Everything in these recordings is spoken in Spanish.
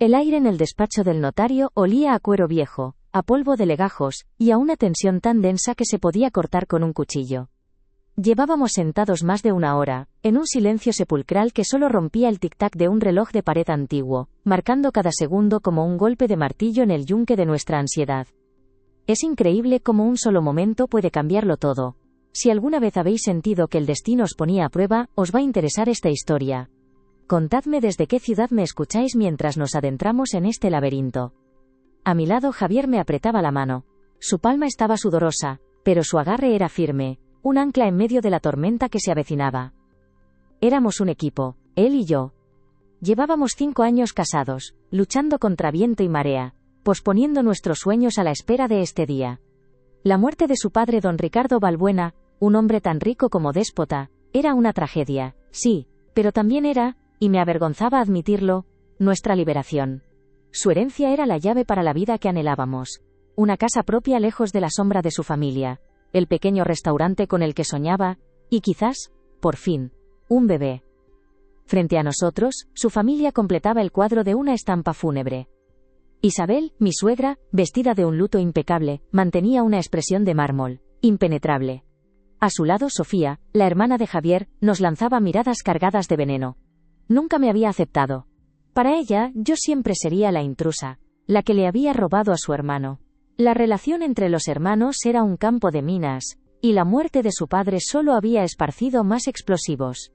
El aire en el despacho del notario olía a cuero viejo, a polvo de legajos, y a una tensión tan densa que se podía cortar con un cuchillo. Llevábamos sentados más de una hora, en un silencio sepulcral que solo rompía el tic-tac de un reloj de pared antiguo, marcando cada segundo como un golpe de martillo en el yunque de nuestra ansiedad. Es increíble cómo un solo momento puede cambiarlo todo. Si alguna vez habéis sentido que el destino os ponía a prueba, os va a interesar esta historia. Contadme desde qué ciudad me escucháis mientras nos adentramos en este laberinto. A mi lado Javier me apretaba la mano. Su palma estaba sudorosa, pero su agarre era firme, un ancla en medio de la tormenta que se avecinaba. Éramos un equipo, él y yo. Llevábamos 5 años casados, luchando contra viento y marea, posponiendo nuestros sueños a la espera de este día. La muerte de su padre don Ricardo Balbuena, un hombre tan rico como déspota, era una tragedia, sí, pero también era, y me avergonzaba admitirlo, nuestra liberación. Su herencia era la llave para la vida que anhelábamos. Una casa propia lejos de la sombra de su familia, el pequeño restaurante con el que soñaba, y quizás, por fin, un bebé. Frente a nosotros, su familia completaba el cuadro de una estampa fúnebre. Isabel, mi suegra, vestida de un luto impecable, mantenía una expresión de mármol, impenetrable. A su lado Sofía, la hermana de Javier, nos lanzaba miradas cargadas de veneno. Nunca me había aceptado. Para ella, yo siempre sería la intrusa, la que le había robado a su hermano. La relación entre los hermanos era un campo de minas, y la muerte de su padre solo había esparcido más explosivos.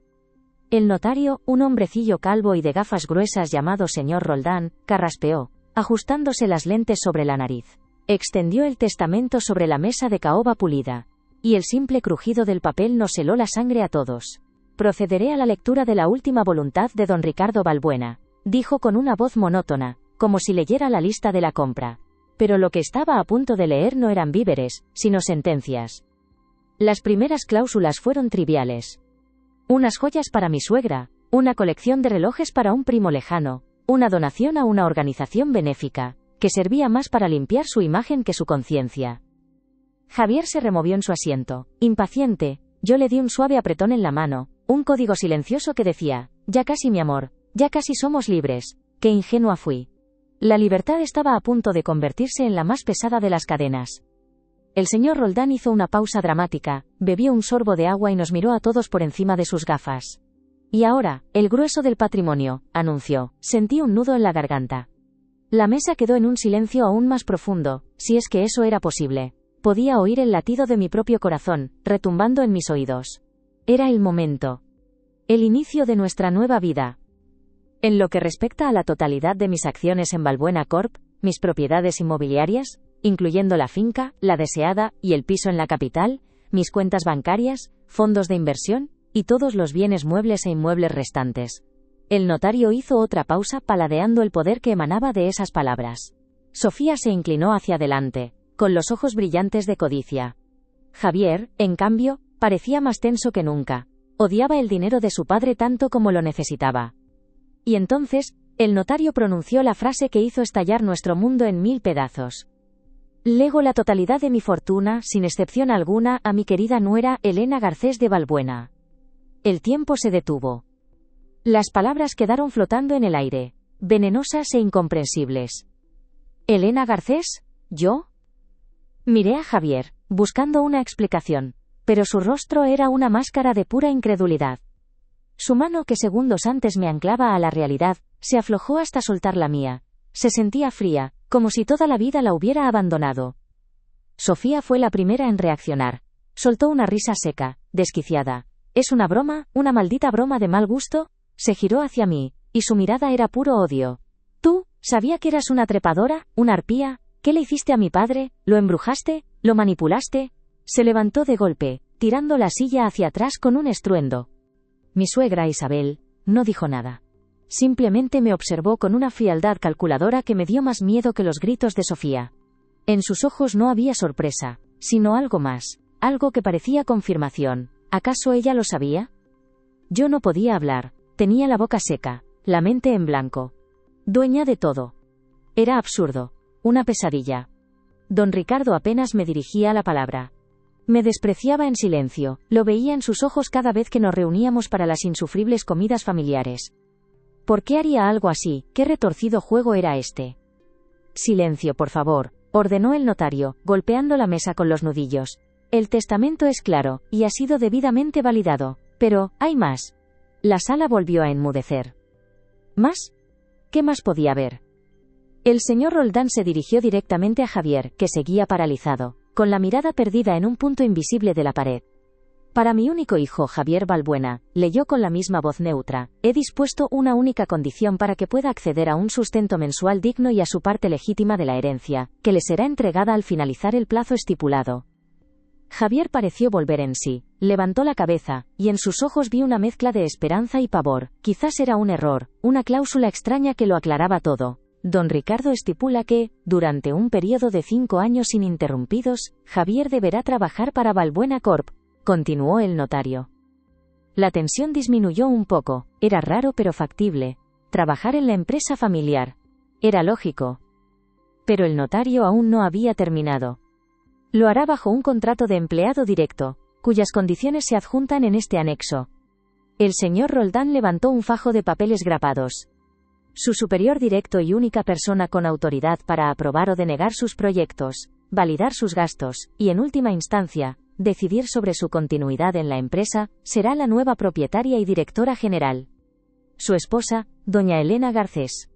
El notario, un hombrecillo calvo y de gafas gruesas llamado señor Roldán, carraspeó, ajustándose las lentes sobre la nariz. Extendió el testamento sobre la mesa de caoba pulida, y el simple crujido del papel nos heló la sangre a todos. Procederé a la lectura de la última voluntad de don Ricardo Balbuena, dijo con una voz monótona, como si leyera la lista de la compra. Pero lo que estaba a punto de leer no eran víveres, sino sentencias. Las primeras cláusulas fueron triviales. Unas joyas para mi suegra, una colección de relojes para un primo lejano, una donación a una organización benéfica, que servía más para limpiar su imagen que su conciencia. Javier se removió en su asiento, impaciente. Yo le di un suave apretón en la mano, un código silencioso que decía, ya casi mi amor, ya casi somos libres. Qué ingenua fui. La libertad estaba a punto de convertirse en la más pesada de las cadenas. El señor Roldán hizo una pausa dramática, bebió un sorbo de agua y nos miró a todos por encima de sus gafas. Y ahora, el grueso del patrimonio, anunció. Sentí un nudo en la garganta. La mesa quedó en un silencio aún más profundo, si es que eso era posible. Podía oír el latido de mi propio corazón, retumbando en mis oídos. Era el momento. El inicio de nuestra nueva vida. En lo que respecta a la totalidad de mis acciones en Balbuena Corp, mis propiedades inmobiliarias, incluyendo la finca, la deseada, y el piso en la capital, mis cuentas bancarias, fondos de inversión, y todos los bienes muebles e inmuebles restantes. El notario hizo otra pausa paladeando el poder que emanaba de esas palabras. Sofía se inclinó hacia adelante, con los ojos brillantes de codicia. Javier, en cambio, parecía más tenso que nunca. Odiaba el dinero de su padre tanto como lo necesitaba. Y entonces, el notario pronunció la frase que hizo estallar nuestro mundo en 1000 pedazos. Lego la totalidad de mi fortuna, sin excepción alguna, a mi querida nuera, Elena Garcés de Balbuena. El tiempo se detuvo. Las palabras quedaron flotando en el aire, venenosas e incomprensibles. ¿Elena Garcés? ¿Yo? Miré a Javier, buscando una explicación, pero su rostro era una máscara de pura incredulidad. Su mano que segundos antes me anclaba a la realidad, se aflojó hasta soltar la mía. Se sentía fría, como si toda la vida la hubiera abandonado. Sofía fue la primera en reaccionar. Soltó una risa seca, desquiciada. ¿Es una broma, una maldita broma de mal gusto? Se giró hacia mí, y su mirada era puro odio. ¿Tú? ¿Sabía que eras una trepadora, una arpía? ¿Qué le hiciste a mi padre? ¿Lo embrujaste? ¿Lo manipulaste? Se levantó de golpe, tirando la silla hacia atrás con un estruendo. Mi suegra Isabel no dijo nada. Simplemente me observó con una frialdad calculadora que me dio más miedo que los gritos de Sofía. En sus ojos no había sorpresa, sino algo más, algo que parecía confirmación. ¿Acaso ella lo sabía? Yo no podía hablar, tenía la boca seca, la mente en blanco. Dueña de todo. Era absurdo, una pesadilla. Don Ricardo apenas me dirigía la palabra. Me despreciaba en silencio, lo veía en sus ojos cada vez que nos reuníamos para las insufribles comidas familiares. ¿Por qué haría algo así? ¿Qué retorcido juego era este? Silencio, por favor, ordenó el notario, golpeando la mesa con los nudillos. El testamento es claro, y ha sido debidamente validado. Pero, hay más. La sala volvió a enmudecer. ¿Más? ¿Qué más podía haber? El señor Roldán se dirigió directamente a Javier, que seguía paralizado, con la mirada perdida en un punto invisible de la pared. Para mi único hijo Javier Balbuena, leyó con la misma voz neutra, he dispuesto una única condición para que pueda acceder a un sustento mensual digno y a su parte legítima de la herencia, que le será entregada al finalizar el plazo estipulado. Javier pareció volver en sí, levantó la cabeza, y en sus ojos vi una mezcla de esperanza y pavor. Quizás era un error, una cláusula extraña que lo aclaraba todo. Don Ricardo estipula que, durante un periodo de 5 años ininterrumpidos, Javier deberá trabajar para Balbuena Corp., continuó el notario. La tensión disminuyó un poco, era raro pero factible. Trabajar en la empresa familiar. Era lógico. Pero el notario aún no había terminado. Lo hará bajo un contrato de empleado directo, cuyas condiciones se adjuntan en este anexo. El señor Roldán levantó un fajo de papeles grapados. Su superior directo y única persona con autoridad para aprobar o denegar sus proyectos, validar sus gastos, y en última instancia, decidir sobre su continuidad en la empresa, será la nueva propietaria y directora general. Su esposa, doña Elena Garcés.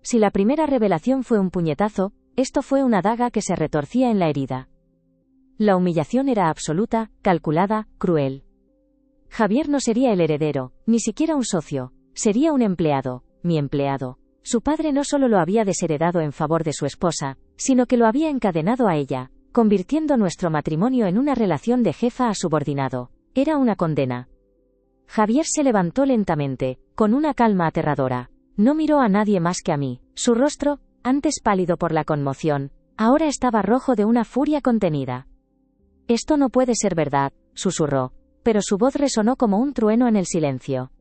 Si la primera revelación fue un puñetazo, esto fue una daga que se retorcía en la herida. La humillación era absoluta, calculada, cruel. Javier no sería el heredero, ni siquiera un socio, sería un empleado, mi empleado. Su padre no solo lo había desheredado en favor de su esposa, sino que lo había encadenado a ella, convirtiendo nuestro matrimonio en una relación de jefa a subordinado. Era una condena. Javier se levantó lentamente, con una calma aterradora. No miró a nadie más que a mí. Su rostro, antes pálido por la conmoción, ahora estaba rojo de una furia contenida. Esto no puede ser verdad, susurró, pero su voz resonó como un trueno en el silencio.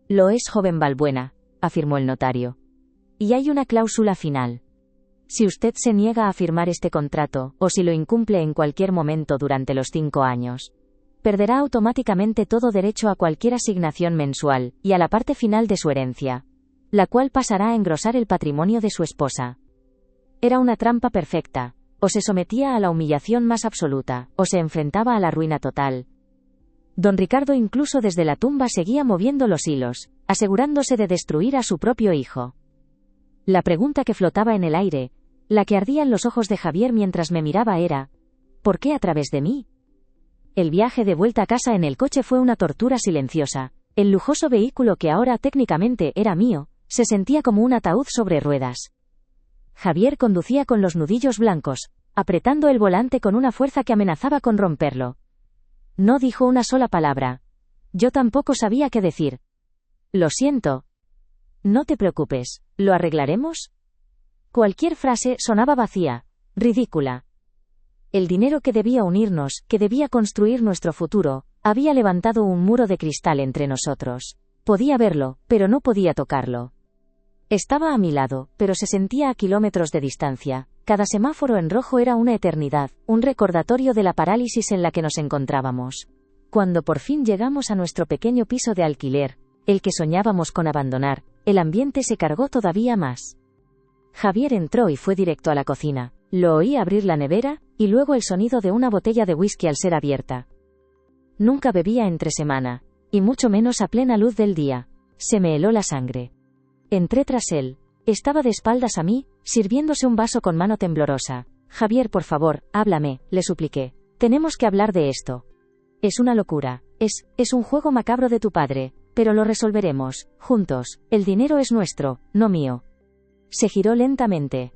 Lo es, joven Balbuena, afirmó el notario. Y hay una cláusula final. Si usted se niega a firmar este contrato, o si lo incumple en cualquier momento durante los 5 años, perderá automáticamente todo derecho a cualquier asignación mensual, y a la parte final de su herencia, la cual pasará a engrosar el patrimonio de su esposa. Era una trampa perfecta. O se sometía a la humillación más absoluta, o se enfrentaba a la ruina total. Don Ricardo incluso desde la tumba seguía moviendo los hilos, asegurándose de destruir a su propio hijo. La pregunta que flotaba en el aire, la que ardía en los ojos de Javier mientras me miraba era, ¿por qué a través de mí? El viaje de vuelta a casa en el coche fue una tortura silenciosa. El lujoso vehículo que ahora técnicamente era mío, se sentía como un ataúd sobre ruedas. Javier conducía con los nudillos blancos, apretando el volante con una fuerza que amenazaba con romperlo. No dijo una sola palabra. Yo tampoco sabía qué decir. Lo siento. No te preocupes, ¿lo arreglaremos? Cualquier frase sonaba vacía, ridícula. El dinero que debía unirnos, que debía construir nuestro futuro, había levantado un muro de cristal entre nosotros. Podía verlo, pero no podía tocarlo. Estaba a mi lado, pero se sentía a kilómetros de distancia. Cada semáforo en rojo era una eternidad, un recordatorio de la parálisis en la que nos encontrábamos. Cuando por fin llegamos a nuestro pequeño piso de alquiler, el que soñábamos con abandonar, el ambiente se cargó todavía más. Javier entró y fue directo a la cocina. Lo oí abrir la nevera, y luego el sonido de una botella de whisky al ser abierta. Nunca bebía entre semana, y mucho menos a plena luz del día. Se me heló la sangre. Entré tras él. Estaba de espaldas a mí, sirviéndose un vaso con mano temblorosa. Javier, por favor, háblame, le supliqué. Tenemos que hablar de esto. Es una locura. Es un juego macabro de tu padre, pero lo resolveremos, juntos. El dinero es nuestro, no mío. Se giró lentamente.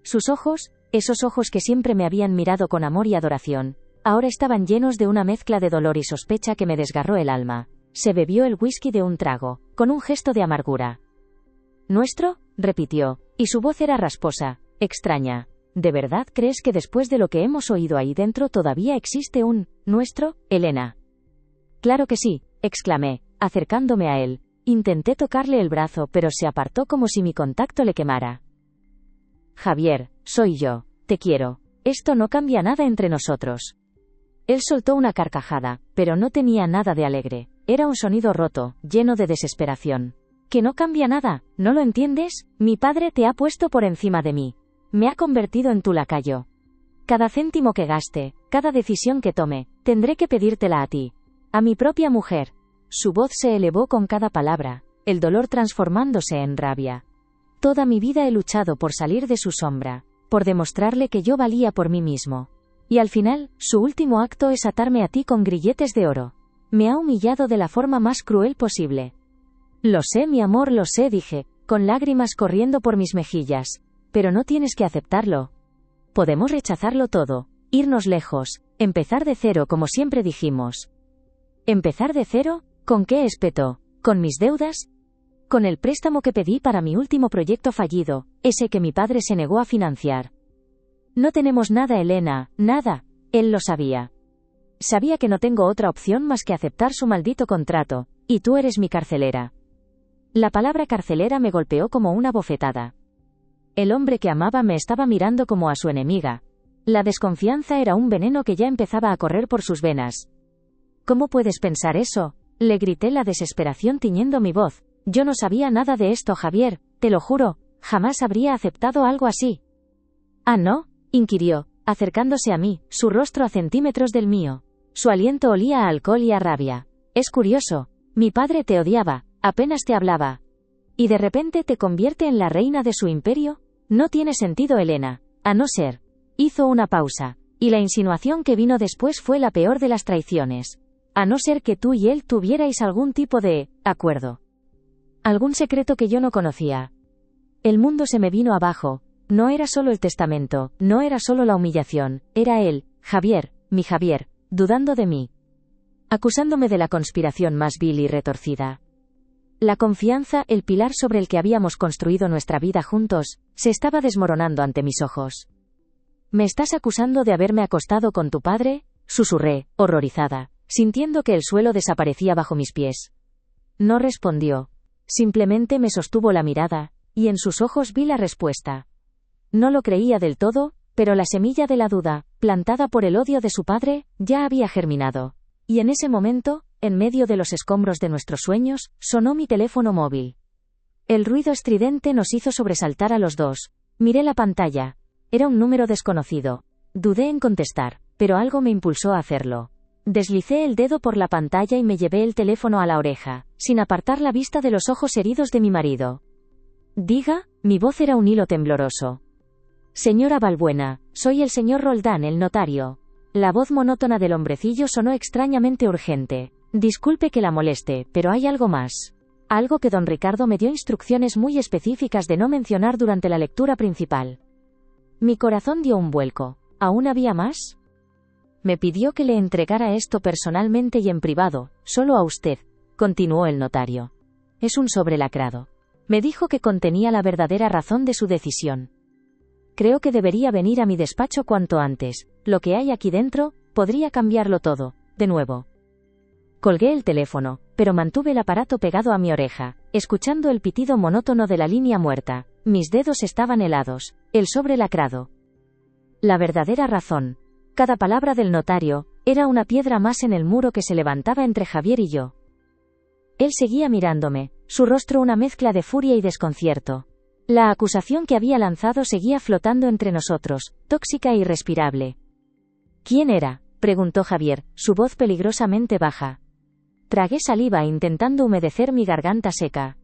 Sus ojos, esos ojos que siempre me habían mirado con amor y adoración, ahora estaban llenos de una mezcla de dolor y sospecha que me desgarró el alma. Se bebió el whisky de un trago, con un gesto de amargura. ¿Nuestro?, repitió, y su voz era rasposa, extraña. ¿De verdad crees que después de lo que hemos oído ahí dentro todavía existe un nuestro, Elena? Claro que sí, exclamé, acercándome a él. Intenté tocarle el brazo, pero se apartó como si mi contacto le quemara. Javier, soy yo, te quiero. Esto no cambia nada entre nosotros. Él soltó una carcajada, pero no tenía nada de alegre. Era un sonido roto, lleno de desesperación. Que no cambia nada, ¿no lo entiendes? Mi padre te ha puesto por encima de mí. Me ha convertido en tu lacayo. Cada céntimo que gaste, cada decisión que tome, tendré que pedírtela a ti. A mi propia mujer. Su voz se elevó con cada palabra, el dolor transformándose en rabia. Toda mi vida he luchado por salir de su sombra, por demostrarle que yo valía por mí mismo. Y al final, su último acto es atarme a ti con grilletes de oro. Me ha humillado de la forma más cruel posible. Lo sé, mi amor, lo sé, dije, con lágrimas corriendo por mis mejillas. Pero no tienes que aceptarlo. Podemos rechazarlo todo, irnos lejos, empezar de cero como siempre dijimos. ¿Empezar de cero? ¿Con qué? Espetó. ¿Con mis deudas? Con el préstamo que pedí para mi último proyecto fallido, ese que mi padre se negó a financiar. No tenemos nada, Elena, nada. Él lo sabía. Sabía que no tengo otra opción más que aceptar su maldito contrato, y tú eres mi carcelera. La palabra carcelera me golpeó como una bofetada. El hombre que amaba me estaba mirando como a su enemiga. La desconfianza era un veneno que ya empezaba a correr por sus venas. ¿Cómo puedes pensar eso? Le grité, la desesperación tiñendo mi voz. Yo no sabía nada de esto, Javier, te lo juro, jamás habría aceptado algo así. ¿Ah, no? Inquirió, acercándose a mí, su rostro a centímetros del mío. Su aliento olía a alcohol y a rabia. Es curioso, mi padre te odiaba, apenas te hablaba. ¿Y de repente te convierte en la reina de su imperio? No tiene sentido, Elena, a no ser. Hizo una pausa, y la insinuación que vino después fue la peor de las traiciones. A no ser que tú y él tuvierais algún tipo de acuerdo. Algún secreto que yo no conocía. El mundo se me vino abajo. No era solo el testamento, no era solo la humillación, era él, Javier, mi Javier, dudando de mí. Acusándome de la conspiración más vil y retorcida. La confianza, el pilar sobre el que habíamos construido nuestra vida juntos, se estaba desmoronando ante mis ojos. ¿Me estás acusando de haberme acostado con tu padre? Susurré, horrorizada, sintiendo que el suelo desaparecía bajo mis pies. No respondió. Simplemente me sostuvo la mirada, y en sus ojos vi la respuesta. No lo creía del todo, pero la semilla de la duda, plantada por el odio de su padre, ya había germinado. Y en ese momento, en medio de los escombros de nuestros sueños, sonó mi teléfono móvil. El ruido estridente nos hizo sobresaltar a los dos. Miré la pantalla. Era un número desconocido. Dudé en contestar, pero algo me impulsó a hacerlo. Deslicé el dedo por la pantalla y me llevé el teléfono a la oreja, sin apartar la vista de los ojos heridos de mi marido. Diga, mi voz era un hilo tembloroso. Señora Balbuena, soy el señor Roldán, el notario. La voz monótona del hombrecillo sonó extrañamente urgente. Disculpe que la moleste, pero hay algo más. Algo que don Ricardo me dio instrucciones muy específicas de no mencionar durante la lectura principal. Mi corazón dio un vuelco. ¿Aún había más? Me pidió que le entregara esto personalmente y en privado, solo a usted, continuó el notario. Es un sobre lacrado. Me dijo que contenía la verdadera razón de su decisión. Creo que debería venir a mi despacho cuanto antes. Lo que hay aquí dentro, podría cambiarlo todo, de nuevo. Colgué el teléfono, pero mantuve el aparato pegado a mi oreja, escuchando el pitido monótono de la línea muerta. Mis dedos estaban helados. El sobre lacrado. La verdadera razón. Cada palabra del notario, era una piedra más en el muro que se levantaba entre Javier y yo. Él seguía mirándome, su rostro una mezcla de furia y desconcierto. La acusación que había lanzado seguía flotando entre nosotros, tóxica e irrespirable. ¿Quién era?, preguntó Javier, su voz peligrosamente baja. Tragué saliva intentando humedecer mi garganta seca.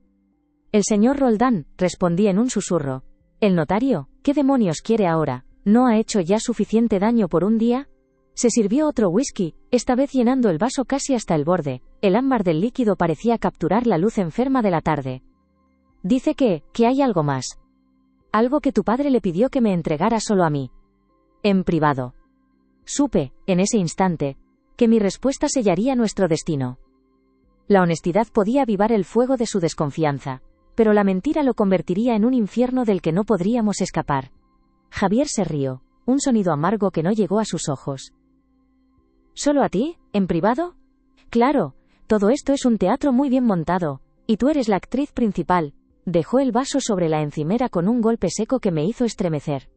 El señor Roldán, respondí en un susurro. ¿El notario? ¿Qué demonios quiere ahora? ¿No ha hecho ya suficiente daño por un día? Se sirvió otro whisky, esta vez llenando el vaso casi hasta el borde. El ámbar del líquido parecía capturar la luz enferma de la tarde. Dice que hay algo más. Algo que tu padre le pidió que me entregara solo a mí. En privado. Supe, en ese instante, que mi respuesta sellaría nuestro destino. La honestidad podía avivar el fuego de su desconfianza, pero la mentira lo convertiría en un infierno del que no podríamos escapar. Javier se rió, un sonido amargo que no llegó a sus ojos. ¿Solo a ti? ¿En privado? Claro, todo esto es un teatro muy bien montado, y tú eres la actriz principal. Dejó el vaso sobre la encimera con un golpe seco que me hizo estremecer.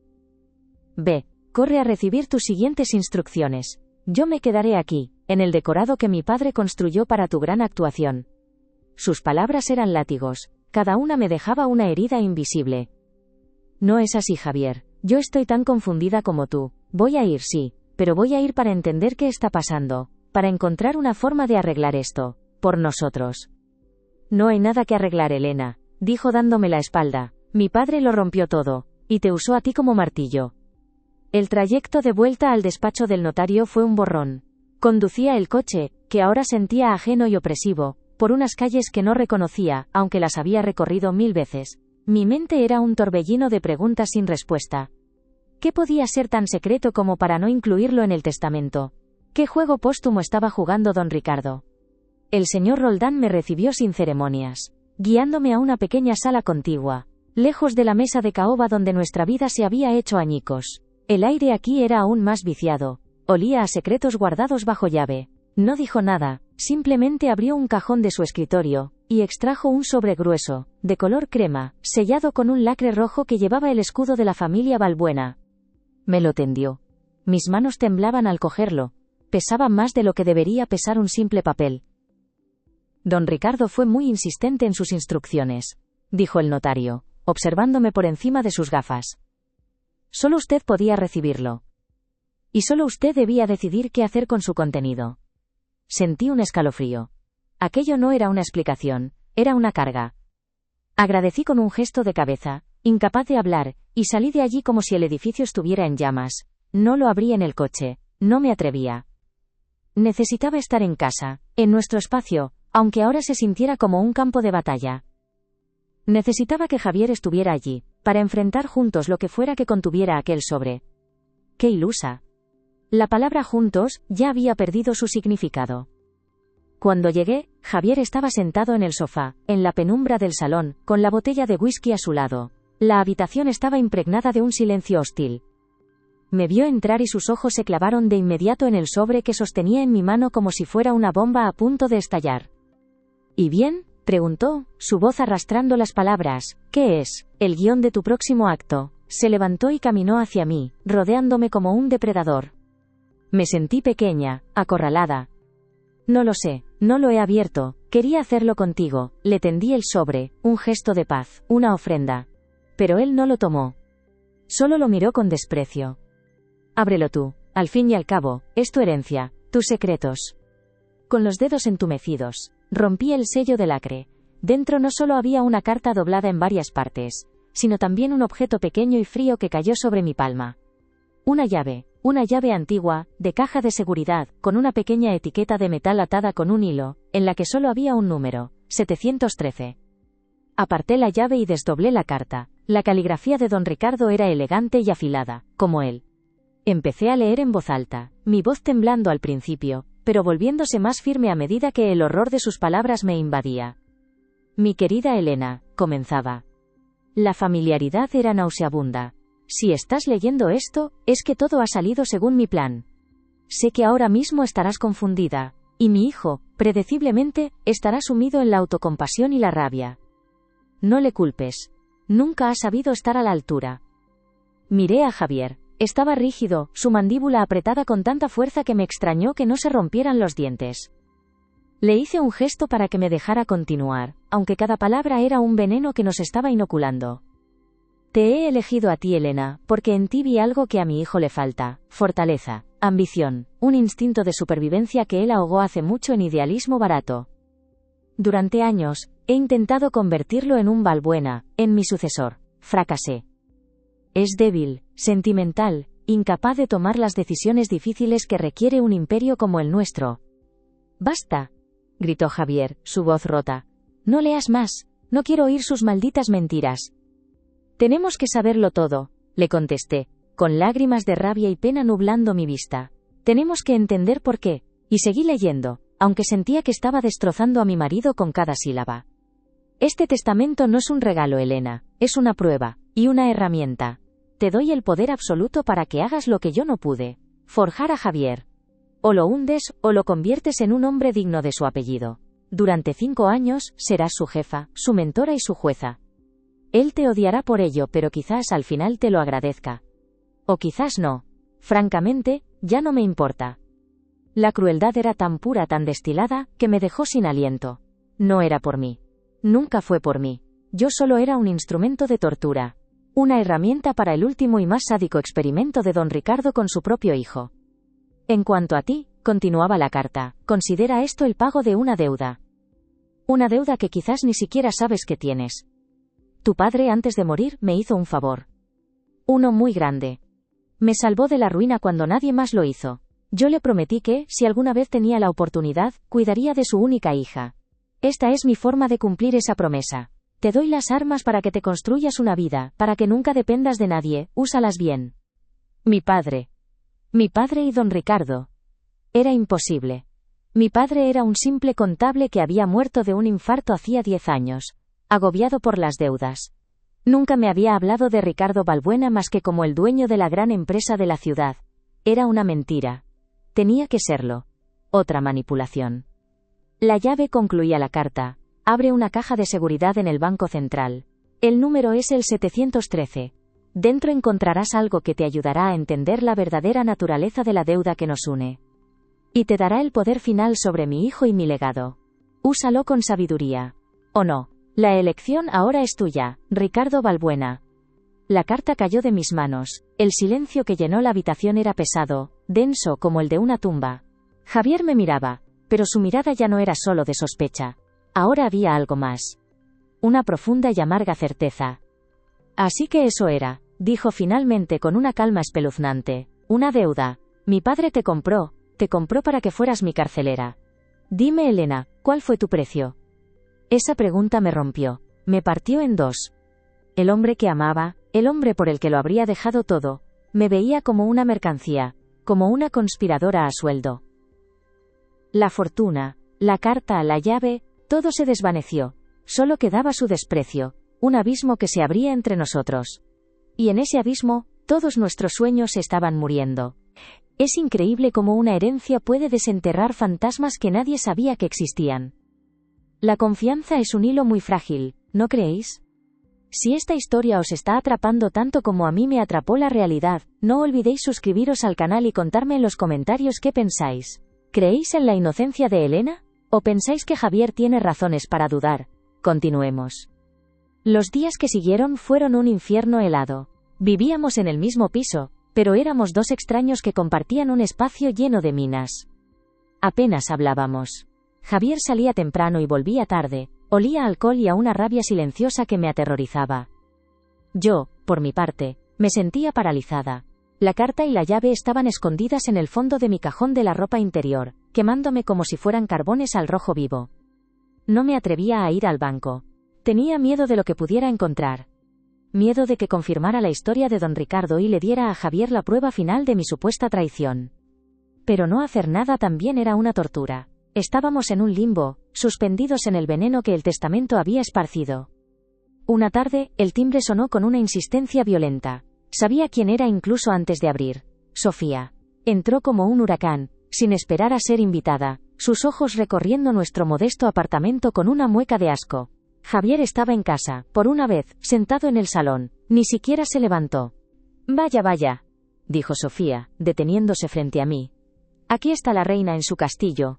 Ve, corre a recibir tus siguientes instrucciones. Yo me quedaré aquí, en el decorado que mi padre construyó para tu gran actuación. Sus palabras eran látigos, cada una me dejaba una herida invisible. No es así, Javier. Yo estoy tan confundida como tú. Voy a ir, sí, pero voy a ir para entender qué está pasando, para encontrar una forma de arreglar esto, por nosotros. No hay nada que arreglar, Elena, dijo dándome la espalda. Mi padre lo rompió todo, y te usó a ti como martillo. El trayecto de vuelta al despacho del notario fue un borrón. Conducía el coche, que ahora sentía ajeno y opresivo, por unas calles que no reconocía, aunque las había recorrido 1000 veces. Mi mente era un torbellino de preguntas sin respuesta. ¿Qué podía ser tan secreto como para no incluirlo en el testamento? ¿Qué juego póstumo estaba jugando don Ricardo? El señor Roldán me recibió sin ceremonias, guiándome a una pequeña sala contigua, lejos de la mesa de caoba donde nuestra vida se había hecho añicos. El aire aquí era aún más viciado, olía a secretos guardados bajo llave. No dijo nada, simplemente abrió un cajón de su escritorio, y extrajo un sobre grueso, de color crema, sellado con un lacre rojo que llevaba el escudo de la familia Balbuena. Me lo tendió. Mis manos temblaban al cogerlo. Pesaba más de lo que debería pesar un simple papel. Don Ricardo fue muy insistente en sus instrucciones, dijo el notario, observándome por encima de sus gafas. Solo usted podía recibirlo. Y solo usted debía decidir qué hacer con su contenido. Sentí un escalofrío. Aquello no era una explicación, era una carga. Agradecí con un gesto de cabeza, incapaz de hablar, y salí de allí como si el edificio estuviera en llamas. No lo abrí en el coche, no me atrevía. Necesitaba estar en casa, en nuestro espacio, aunque ahora se sintiera como un campo de batalla. Necesitaba que Javier estuviera allí, para enfrentar juntos lo que fuera que contuviera aquel sobre. ¡Qué ilusa! La palabra juntos ya había perdido su significado. Cuando llegué, Javier estaba sentado en el sofá, en la penumbra del salón, con la botella de whisky a su lado. La habitación estaba impregnada de un silencio hostil. Me vio entrar y sus ojos se clavaron de inmediato en el sobre que sostenía en mi mano como si fuera una bomba a punto de estallar. ¿Y bien?, preguntó, su voz arrastrando las palabras. ¿Qué es? El guión de tu próximo acto. Se levantó y caminó hacia mí, rodeándome como un depredador. Me sentí pequeña, acorralada. No lo sé, no lo he abierto, quería hacerlo contigo. Le tendí el sobre, un gesto de paz, una ofrenda. Pero él no lo tomó. Solo lo miró con desprecio. Ábrelo tú, al fin y al cabo, es tu herencia, tus secretos. Con los dedos entumecidos, rompí el sello de lacre. Dentro no solo había una carta doblada en varias partes, sino también un objeto pequeño y frío que cayó sobre mi palma. Una llave antigua, de caja de seguridad, con una pequeña etiqueta de metal atada con un hilo, en la que solo había un número, 713. Aparté la llave y desdoblé la carta. La caligrafía de don Ricardo era elegante y afilada, como él. Empecé a leer en voz alta, mi voz temblando al principio, pero volviéndose más firme a medida que el horror de sus palabras me invadía. Mi querida Elena, comenzaba. La familiaridad era nauseabunda. Si estás leyendo esto, es que todo ha salido según mi plan. Sé que ahora mismo estarás confundida, y mi hijo, predeciblemente, estará sumido en la autocompasión y la rabia. No le culpes. Nunca ha sabido estar a la altura. Miré a Javier. Estaba rígido, su mandíbula apretada con tanta fuerza que me extrañó que no se rompieran los dientes. Le hice un gesto para que me dejara continuar, aunque cada palabra era un veneno que nos estaba inoculando. Te he elegido a ti, Elena, porque en ti vi algo que a mi hijo le falta: fortaleza, ambición, un instinto de supervivencia que él ahogó hace mucho en idealismo barato. Durante años, he intentado convertirlo en un Balbuena, en mi sucesor. Fracasé. Es débil, sentimental, incapaz de tomar las decisiones difíciles que requiere un imperio como el nuestro. ¡Basta!, gritó Javier, su voz rota. No leas más, no quiero oír sus malditas mentiras. Tenemos que saberlo todo, le contesté, con lágrimas de rabia y pena nublando mi vista. Tenemos que entender por qué, y seguí leyendo, aunque sentía que estaba destrozando a mi marido con cada sílaba. Este testamento no es un regalo, Elena, es una prueba, y una herramienta. Te doy el poder absoluto para que hagas lo que yo no pude: forjar a Javier. O lo hundes, o lo conviertes en un hombre digno de su apellido. Durante 5 años, serás su jefa, su mentora y su jueza. Él te odiará por ello, pero quizás al final te lo agradezca. O quizás no. Francamente, ya no me importa. La crueldad era tan pura, tan destilada, que me dejó sin aliento. No era por mí. Nunca fue por mí. Yo solo era un instrumento de tortura. Una herramienta para el último y más sádico experimento de don Ricardo con su propio hijo. En cuanto a ti, continuaba la carta, considera esto el pago de una deuda. Una deuda que quizás ni siquiera sabes que tienes. Tu padre antes de morir me hizo un favor. Uno muy grande. Me salvó de la ruina cuando nadie más lo hizo. Yo le prometí que, si alguna vez tenía la oportunidad, cuidaría de su única hija. Esta es mi forma de cumplir esa promesa. Te doy las armas para que te construyas una vida, para que nunca dependas de nadie, úsalas bien. Mi padre y don Ricardo. Era imposible. Mi padre era un simple contable que había muerto de un infarto hacía 10 años, agobiado por las deudas. Nunca me había hablado de Ricardo Balbuena más que como el dueño de la gran empresa de la ciudad. Era una mentira. Tenía que serlo. Otra manipulación. La llave concluía la carta. Abre una caja de seguridad en el Banco Central. El número es el 713. Dentro encontrarás algo que te ayudará a entender la verdadera naturaleza de la deuda que nos une. Y te dará el poder final sobre mi hijo y mi legado. Úsalo con sabiduría. ¿O no? La elección ahora es tuya, Ricardo Balbuena. La carta cayó de mis manos. El silencio que llenó la habitación era pesado, denso como el de una tumba. Javier me miraba, pero su mirada ya no era solo de sospecha. Ahora había algo más. Una profunda y amarga certeza. Así que eso era, dijo finalmente con una calma espeluznante. Una deuda. Mi padre te compró para que fueras mi carcelera. Dime, Elena, ¿cuál fue tu precio? Esa pregunta me rompió. Me partió en dos. El hombre que amaba, el hombre por el que lo habría dejado todo, me veía como una mercancía, como una conspiradora a sueldo. La fortuna, la carta, la llave, todo se desvaneció. Solo quedaba su desprecio, un abismo que se abría entre nosotros. Y en ese abismo, todos nuestros sueños estaban muriendo. Es increíble cómo una herencia puede desenterrar fantasmas que nadie sabía que existían. La confianza es un hilo muy frágil, ¿no creéis? Si esta historia os está atrapando tanto como a mí me atrapó la realidad, no olvidéis suscribiros al canal y contarme en los comentarios qué pensáis. ¿Creéis en la inocencia de Elena? ¿O pensáis que Javier tiene razones para dudar? Continuemos. Los días que siguieron fueron un infierno helado. Vivíamos en el mismo piso, pero éramos dos extraños que compartían un espacio lleno de minas. Apenas hablábamos. Javier salía temprano y volvía tarde, olía a alcohol y a una rabia silenciosa que me aterrorizaba. Yo, por mi parte, me sentía paralizada. La carta y la llave estaban escondidas en el fondo de mi cajón de la ropa interior, quemándome como si fueran carbones al rojo vivo. No me atrevía a ir al banco. Tenía miedo de lo que pudiera encontrar. Miedo de que confirmara la historia de don Ricardo y le diera a Javier la prueba final de mi supuesta traición. Pero no hacer nada también era una tortura. Estábamos en un limbo, suspendidos en el veneno que el testamento había esparcido. Una tarde, el timbre sonó con una insistencia violenta. Sabía quién era incluso antes de abrir. Sofía. Entró como un huracán, sin esperar a ser invitada, sus ojos recorriendo nuestro modesto apartamento con una mueca de asco. Javier estaba en casa, por una vez, sentado en el salón, ni siquiera se levantó. Vaya, vaya, dijo Sofía, deteniéndose frente a mí. Aquí está la reina en su castillo.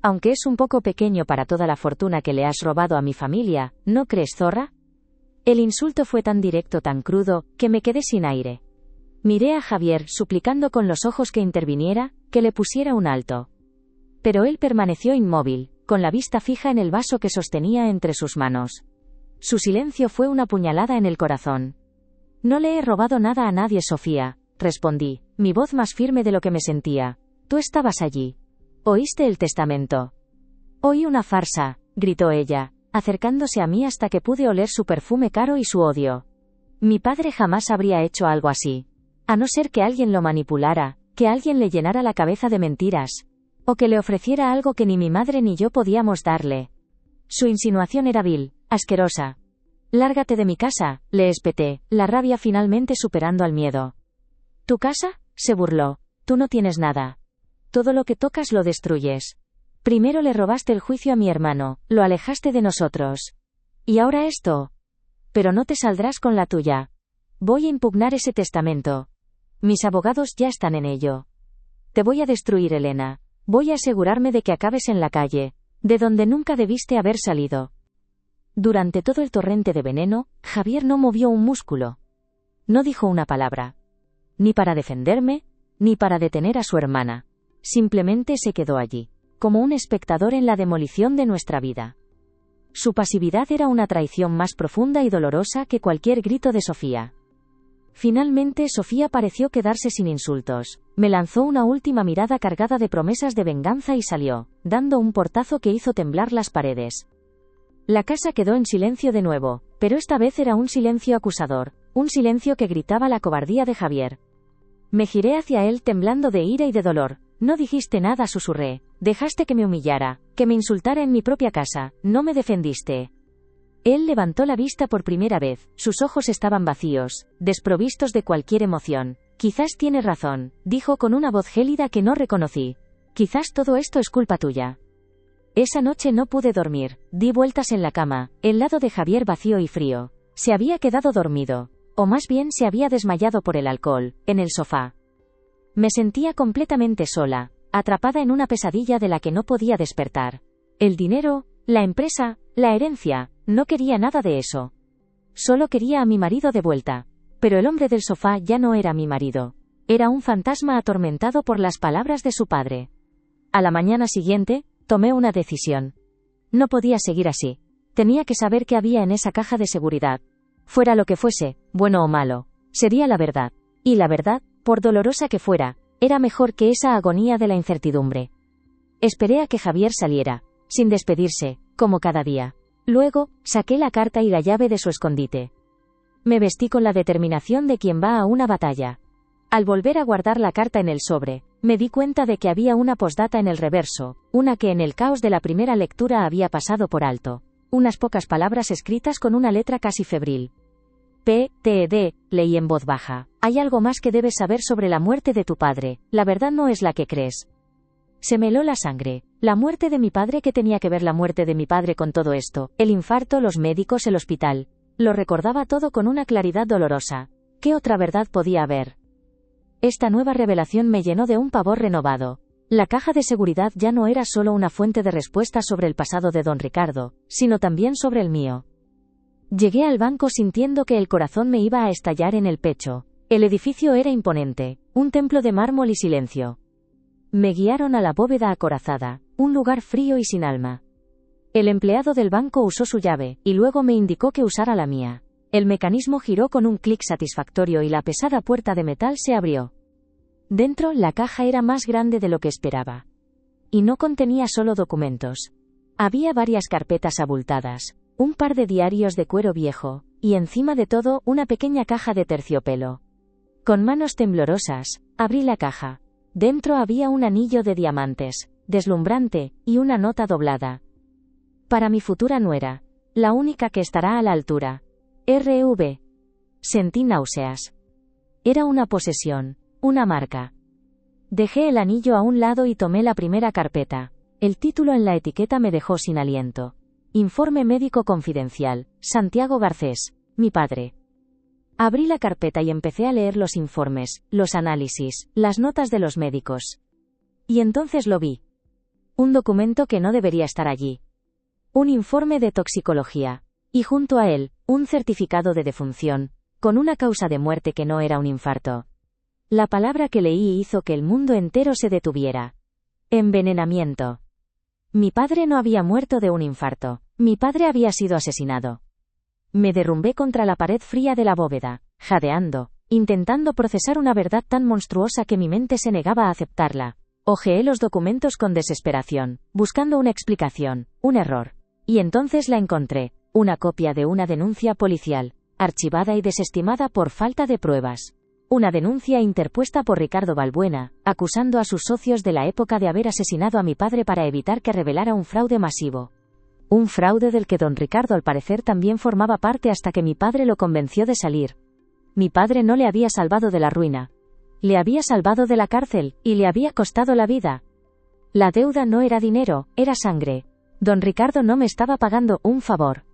Aunque es un poco pequeño para toda la fortuna que le has robado a mi familia, ¿no crees, zorra? El insulto fue tan directo, tan crudo, que me quedé sin aire. Miré a Javier suplicando con los ojos que interviniera, que le pusiera un alto. Pero él permaneció inmóvil, con la vista fija en el vaso que sostenía entre sus manos. Su silencio fue una puñalada en el corazón. No le he robado nada a nadie, Sofía, respondí, mi voz más firme de lo que me sentía. Tú estabas allí. ¿Oíste el testamento? Oí una farsa, gritó ella, acercándose a mí hasta que pude oler su perfume caro y su odio. Mi padre jamás habría hecho algo así. A no ser que alguien lo manipulara, que alguien le llenara la cabeza de mentiras. O que le ofreciera algo que ni mi madre ni yo podíamos darle. Su insinuación era vil, asquerosa. Lárgate de mi casa, le espeté, la rabia finalmente superando al miedo. ¿Tu casa? Se burló. Tú no tienes nada. Todo lo que tocas lo destruyes. Primero le robaste el juicio a mi hermano, lo alejaste de nosotros. ¿Y ahora esto? Pero no te saldrás con la tuya. Voy a impugnar ese testamento. Mis abogados ya están en ello. Te voy a destruir, Elena. Voy a asegurarme de que acabes en la calle, de donde nunca debiste haber salido. Durante todo el torrente de veneno, Javier no movió un músculo. No dijo una palabra. Ni para defenderme, ni para detener a su hermana. Simplemente se quedó allí, como un espectador en la demolición de nuestra vida. Su pasividad era una traición más profunda y dolorosa que cualquier grito de Sofía. Finalmente Sofía pareció quedarse sin insultos. Me lanzó una última mirada cargada de promesas de venganza y salió, dando un portazo que hizo temblar las paredes. La casa quedó en silencio de nuevo, pero esta vez era un silencio acusador, un silencio que gritaba la cobardía de Javier. Me giré hacia él temblando de ira y de dolor. No dijiste nada, susurré. Dejaste que me humillara, que me insultara en mi propia casa, no me defendiste. Él levantó la vista por primera vez, sus ojos estaban vacíos, desprovistos de cualquier emoción. Quizás tienes razón, dijo con una voz gélida que no reconocí. Quizás todo esto es culpa tuya. Esa noche no pude dormir, di vueltas en la cama, el lado de Javier vacío y frío. Se había quedado dormido, o más bien se había desmayado por el alcohol, en el sofá. Me sentía completamente sola, atrapada en una pesadilla de la que no podía despertar. El dinero, la empresa, la herencia, no quería nada de eso. Solo quería a mi marido de vuelta. Pero el hombre del sofá ya no era mi marido. Era un fantasma atormentado por las palabras de su padre. A la mañana siguiente, tomé una decisión. No podía seguir así. Tenía que saber qué había en esa caja de seguridad. Fuera lo que fuese, bueno o malo, sería la verdad. Y la verdad, por dolorosa que fuera, era mejor que esa agonía de la incertidumbre. Esperé a que Javier saliera, sin despedirse, como cada día. Luego, saqué la carta y la llave de su escondite. Me vestí con la determinación de quien va a una batalla. Al volver a guardar la carta en el sobre, me di cuenta de que había una postdata en el reverso, una que en el caos de la primera lectura había pasado por alto. Unas pocas palabras escritas con una letra casi febril. P.T.D., leí en voz baja. Hay algo más que debes saber sobre la muerte de tu padre, la verdad no es la que crees. Se me heló la sangre. La muerte de mi padre, ¿qué tenía que ver la muerte de mi padre con todo esto? El infarto, los médicos, el hospital. Lo recordaba todo con una claridad dolorosa. ¿Qué otra verdad podía haber? Esta nueva revelación me llenó de un pavor renovado. La caja de seguridad ya no era solo una fuente de respuestas sobre el pasado de don Ricardo, sino también sobre el mío. Llegué al banco sintiendo que el corazón me iba a estallar en el pecho. El edificio era imponente, un templo de mármol y silencio. Me guiaron a la bóveda acorazada, un lugar frío y sin alma. El empleado del banco usó su llave, y luego me indicó que usara la mía. El mecanismo giró con un clic satisfactorio y la pesada puerta de metal se abrió. Dentro, la caja era más grande de lo que esperaba. Y no contenía solo documentos. Había varias carpetas abultadas, un par de diarios de cuero viejo, y encima de todo, una pequeña caja de terciopelo. Con manos temblorosas, abrí la caja. Dentro había un anillo de diamantes, deslumbrante, y una nota doblada. Para mi futura nuera, la única que estará a la altura. R.V. Sentí náuseas. Era una posesión, una marca. Dejé el anillo a un lado y tomé la primera carpeta. El título en la etiqueta me dejó sin aliento. Informe médico confidencial, Santiago Garcés, mi padre. Abrí la carpeta y empecé a leer los informes, los análisis, las notas de los médicos. Y entonces lo vi. Un documento que no debería estar allí. Un informe de toxicología. Y junto a él, un certificado de defunción, con una causa de muerte que no era un infarto. La palabra que leí hizo que el mundo entero se detuviera. Envenenamiento. Mi padre no había muerto de un infarto. Mi padre había sido asesinado. Me derrumbé contra la pared fría de la bóveda, jadeando, intentando procesar una verdad tan monstruosa que mi mente se negaba a aceptarla. Hojeé los documentos con desesperación, buscando una explicación, un error. Y entonces la encontré, una copia de una denuncia policial, archivada y desestimada por falta de pruebas. Una denuncia interpuesta por Ricardo Balbuena, acusando a sus socios de la época de haber asesinado a mi padre para evitar que revelara un fraude masivo. Un fraude del que don Ricardo al parecer también formaba parte hasta que mi padre lo convenció de salir. Mi padre no le había salvado de la ruina. Le había salvado de la cárcel, y le había costado la vida. La deuda no era dinero, era sangre. Don Ricardo no me estaba pagando un favor.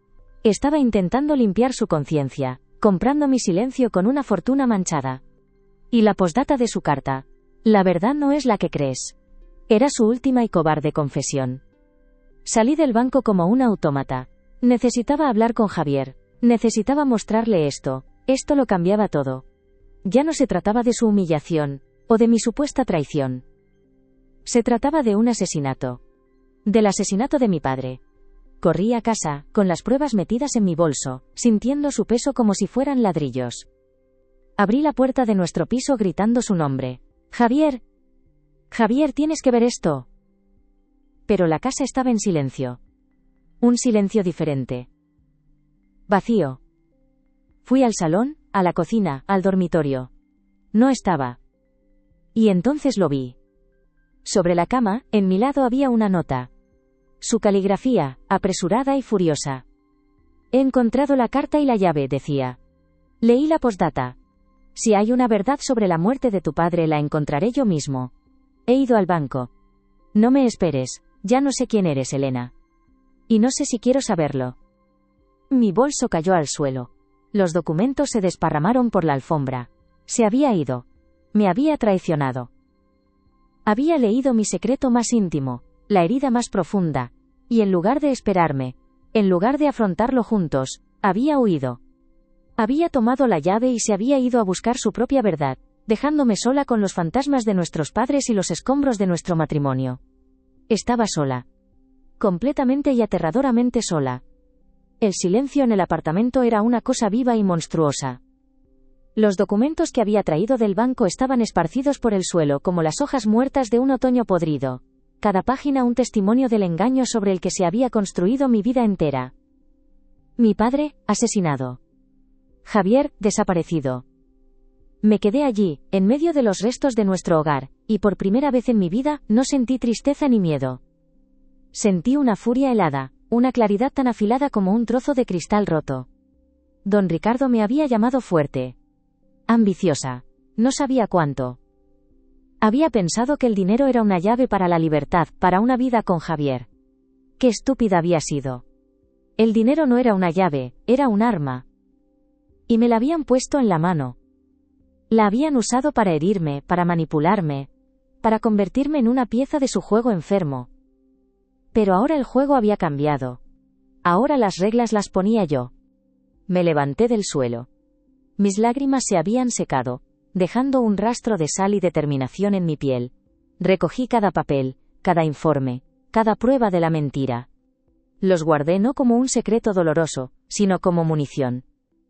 Estaba intentando limpiar su conciencia, comprando mi silencio con una fortuna manchada. Y la postdata de su carta. La verdad no es la que crees. Era su última y cobarde confesión. Salí del banco como un autómata. Necesitaba hablar con Javier. Necesitaba mostrarle esto. Esto lo cambiaba todo. Ya no se trataba de su humillación, o de mi supuesta traición. Se trataba de un asesinato. Del asesinato de mi padre. Corrí a casa, con las pruebas metidas en mi bolso, sintiendo su peso como si fueran ladrillos. Abrí la puerta de nuestro piso gritando su nombre. ¡Javier! ¡Javier, tienes que ver esto! Pero la casa estaba en silencio. Un silencio diferente. Vacío. Fui al salón, a la cocina, al dormitorio. No estaba. Y entonces lo vi. Sobre la cama, en mi lado había una nota. Su caligrafía, apresurada y furiosa. He encontrado la carta y la llave, decía. Leí la postdata. Si hay una verdad sobre la muerte de tu padre, la encontraré yo mismo. He ido al banco. No me esperes, ya no sé quién eres, Elena. Y no sé si quiero saberlo. Mi bolso cayó al suelo. Los documentos se desparramaron por la alfombra. Se había ido. Me había traicionado. Había leído mi secreto más íntimo, la herida más profunda, y en lugar de esperarme, en lugar de afrontarlo juntos, había huido. Había tomado la llave y se había ido a buscar su propia verdad, dejándome sola con los fantasmas de nuestros padres y los escombros de nuestro matrimonio. Estaba sola. Completamente y aterradoramente sola. El silencio en el apartamento era una cosa viva y monstruosa. Los documentos que había traído del banco estaban esparcidos por el suelo como las hojas muertas de un otoño podrido. Cada página un testimonio del engaño sobre el que se había construido mi vida entera. Mi padre, asesinado. Javier, desaparecido. Me quedé allí, en medio de los restos de nuestro hogar, y por primera vez en mi vida, no sentí tristeza ni miedo. Sentí una furia helada, una claridad tan afilada como un trozo de cristal roto. Don Ricardo me había llamado fuerte. Ambiciosa. No sabía cuánto. Había pensado que el dinero era una llave para la libertad, para una vida con Javier. Qué estúpida había sido. El dinero no era una llave, era un arma. Y me la habían puesto en la mano. La habían usado para herirme, para manipularme, para convertirme en una pieza de su juego enfermo. Pero ahora el juego había cambiado. Ahora las reglas las ponía yo. Me levanté del suelo. Mis lágrimas se habían secado, dejando un rastro de sal y determinación en mi piel. Recogí cada papel, cada informe, cada prueba de la mentira. Los guardé no como un secreto doloroso, sino como munición.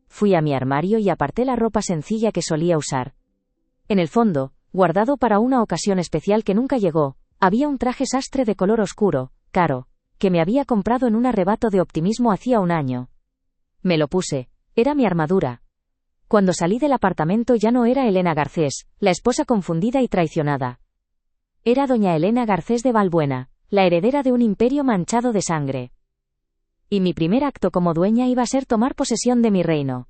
Fui a mi armario y aparté la ropa sencilla que solía usar. En el fondo, guardado para una ocasión especial que nunca llegó, había un traje sastre de color oscuro, caro, que me había comprado en un arrebato de optimismo hacía un año. Me lo puse. Era mi armadura. Cuando salí del apartamento ya no era Elena Garcés, la esposa confundida y traicionada. Era doña Elena Garcés de Valbuena, la heredera de un imperio manchado de sangre. Y mi primer acto como dueña iba a ser tomar posesión de mi reino.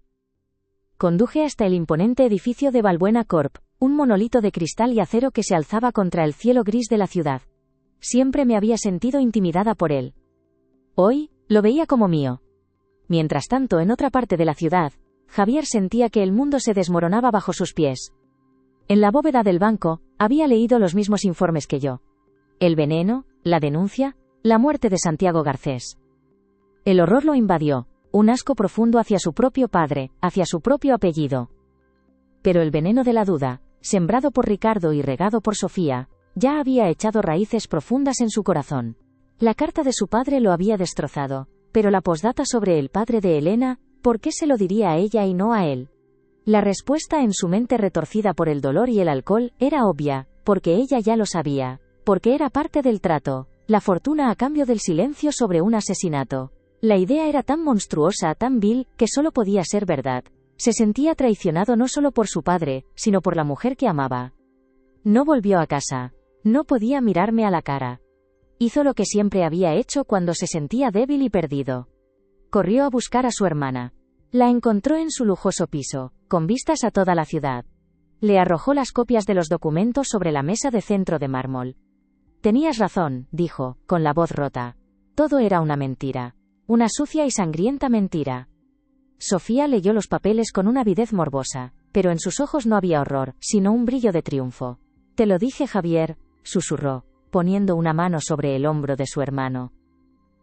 Conduje hasta el imponente edificio de Valbuena Corp, un monolito de cristal y acero que se alzaba contra el cielo gris de la ciudad. Siempre me había sentido intimidada por él. Hoy, lo veía como mío. Mientras tanto, en otra parte de la ciudad, Javier sentía que el mundo se desmoronaba bajo sus pies. En la bóveda del banco, había leído los mismos informes que yo. El veneno, la denuncia, la muerte de Santiago Garcés. El horror lo invadió, un asco profundo hacia su propio padre, hacia su propio apellido. Pero el veneno de la duda, sembrado por Ricardo y regado por Sofía, ya había echado raíces profundas en su corazón. La carta de su padre lo había destrozado, pero la postdata sobre el padre de Elena, ¿por qué se lo diría a ella y no a él? La respuesta en su mente retorcida por el dolor y el alcohol era obvia, porque ella ya lo sabía, porque era parte del trato, la fortuna a cambio del silencio sobre un asesinato. La idea era tan monstruosa, tan vil, que solo podía ser verdad. Se sentía traicionado no solo por su padre, sino por la mujer que amaba. No volvió a casa. No podía mirarme a la cara. Hizo lo que siempre había hecho cuando se sentía débil y perdido. Corrió a buscar a su hermana. La encontró en su lujoso piso, con vistas a toda la ciudad. Le arrojó las copias de los documentos sobre la mesa de centro de mármol. Tenías razón, dijo, con la voz rota. Todo era una mentira. Una sucia y sangrienta mentira. Sofía leyó los papeles con una avidez morbosa, pero en sus ojos no había horror, sino un brillo de triunfo. Te lo dije, Javier, susurró, poniendo una mano sobre el hombro de su hermano.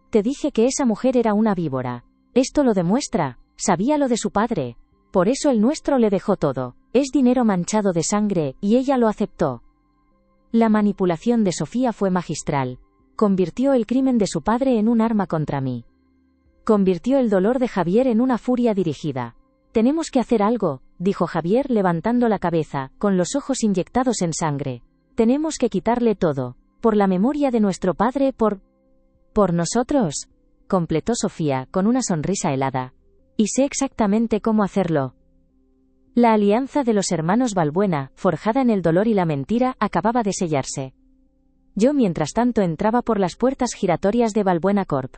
Te dije que esa mujer era una víbora. Esto lo demuestra. Sabía lo de su padre. Por eso el nuestro le dejó todo. Es dinero manchado de sangre, y ella lo aceptó. La manipulación de Sofía fue magistral. Convirtió el crimen de su padre en un arma contra mí. Convirtió el dolor de Javier en una furia dirigida. Tenemos que hacer algo, dijo Javier levantando la cabeza, con los ojos inyectados en sangre. Tenemos que quitarle todo. Por la memoria de nuestro padre, por nosotros, completó Sofía, con una sonrisa helada. Y sé exactamente cómo hacerlo. La alianza de los hermanos Balbuena, forjada en el dolor y la mentira, acababa de sellarse. Yo mientras tanto entraba por las puertas giratorias de Balbuena Corp.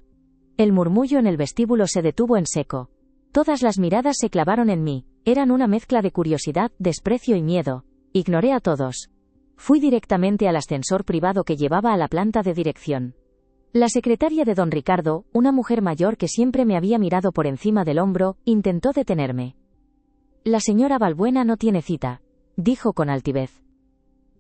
El murmullo en el vestíbulo se detuvo en seco. Todas las miradas se clavaron en mí, eran una mezcla de curiosidad, desprecio y miedo. Ignoré a todos. Fui directamente al ascensor privado que llevaba a la planta de dirección. La secretaria de don Ricardo, una mujer mayor que siempre me había mirado por encima del hombro, intentó detenerme. La señora Balbuena no tiene cita, dijo con altivez.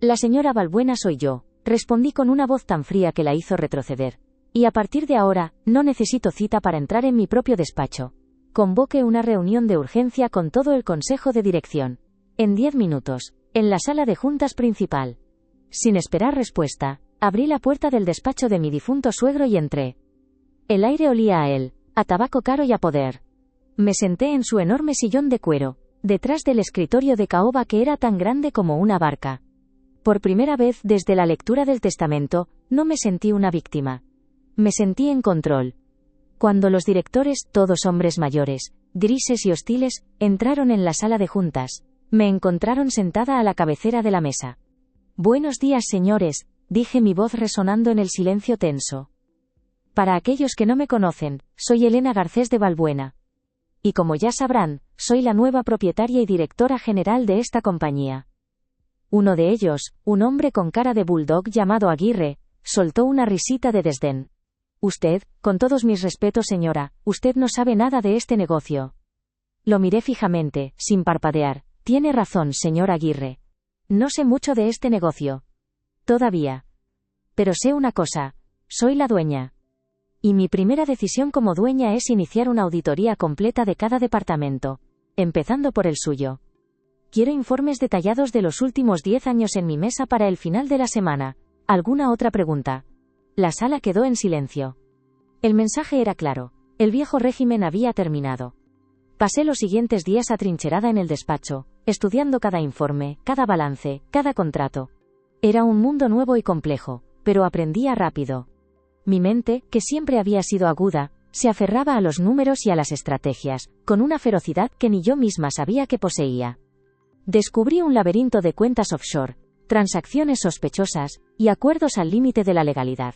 La señora Balbuena soy yo, respondí con una voz tan fría que la hizo retroceder. Y a partir de ahora, no necesito cita para entrar en mi propio despacho. Convoque una reunión de urgencia con todo el consejo de dirección. En 10 minutos, en la sala de juntas principal. Sin esperar respuesta, abrí la puerta del despacho de mi difunto suegro y entré. El aire olía a él, a tabaco caro y a poder. Me senté en su enorme sillón de cuero, detrás del escritorio de caoba que era tan grande como una barca. Por primera vez desde la lectura del testamento, no me sentí una víctima. Me sentí en control. Cuando los directores, todos hombres mayores, grises y hostiles, entraron en la sala de juntas, me encontraron sentada a la cabecera de la mesa. Buenos días, señores, dije, mi voz resonando en el silencio tenso. Para aquellos que no me conocen, soy Elena Garcés de Balbuena. Y como ya sabrán, soy la nueva propietaria y directora general de esta compañía. Uno de ellos, un hombre con cara de bulldog llamado Aguirre, soltó una risita de desdén. Usted, con todos mis respetos señora, usted no sabe nada de este negocio. Lo miré fijamente, sin parpadear. Tiene razón, señor Aguirre. No sé mucho de este negocio. Todavía. Pero sé una cosa, soy la dueña. Y mi primera decisión como dueña es iniciar una auditoría completa de cada departamento, empezando por el suyo. Quiero informes detallados de los últimos 10 años en mi mesa para el final de la semana. ¿Alguna otra pregunta? La sala quedó en silencio. El mensaje era claro. El viejo régimen había terminado. Pasé los siguientes días atrincherada en el despacho, estudiando cada informe, cada balance, cada contrato. Era un mundo nuevo y complejo, pero aprendía rápido. Mi mente, que siempre había sido aguda, se aferraba a los números y a las estrategias, con una ferocidad que ni yo misma sabía que poseía. Descubrí un laberinto de cuentas offshore, transacciones sospechosas, y acuerdos al límite de la legalidad.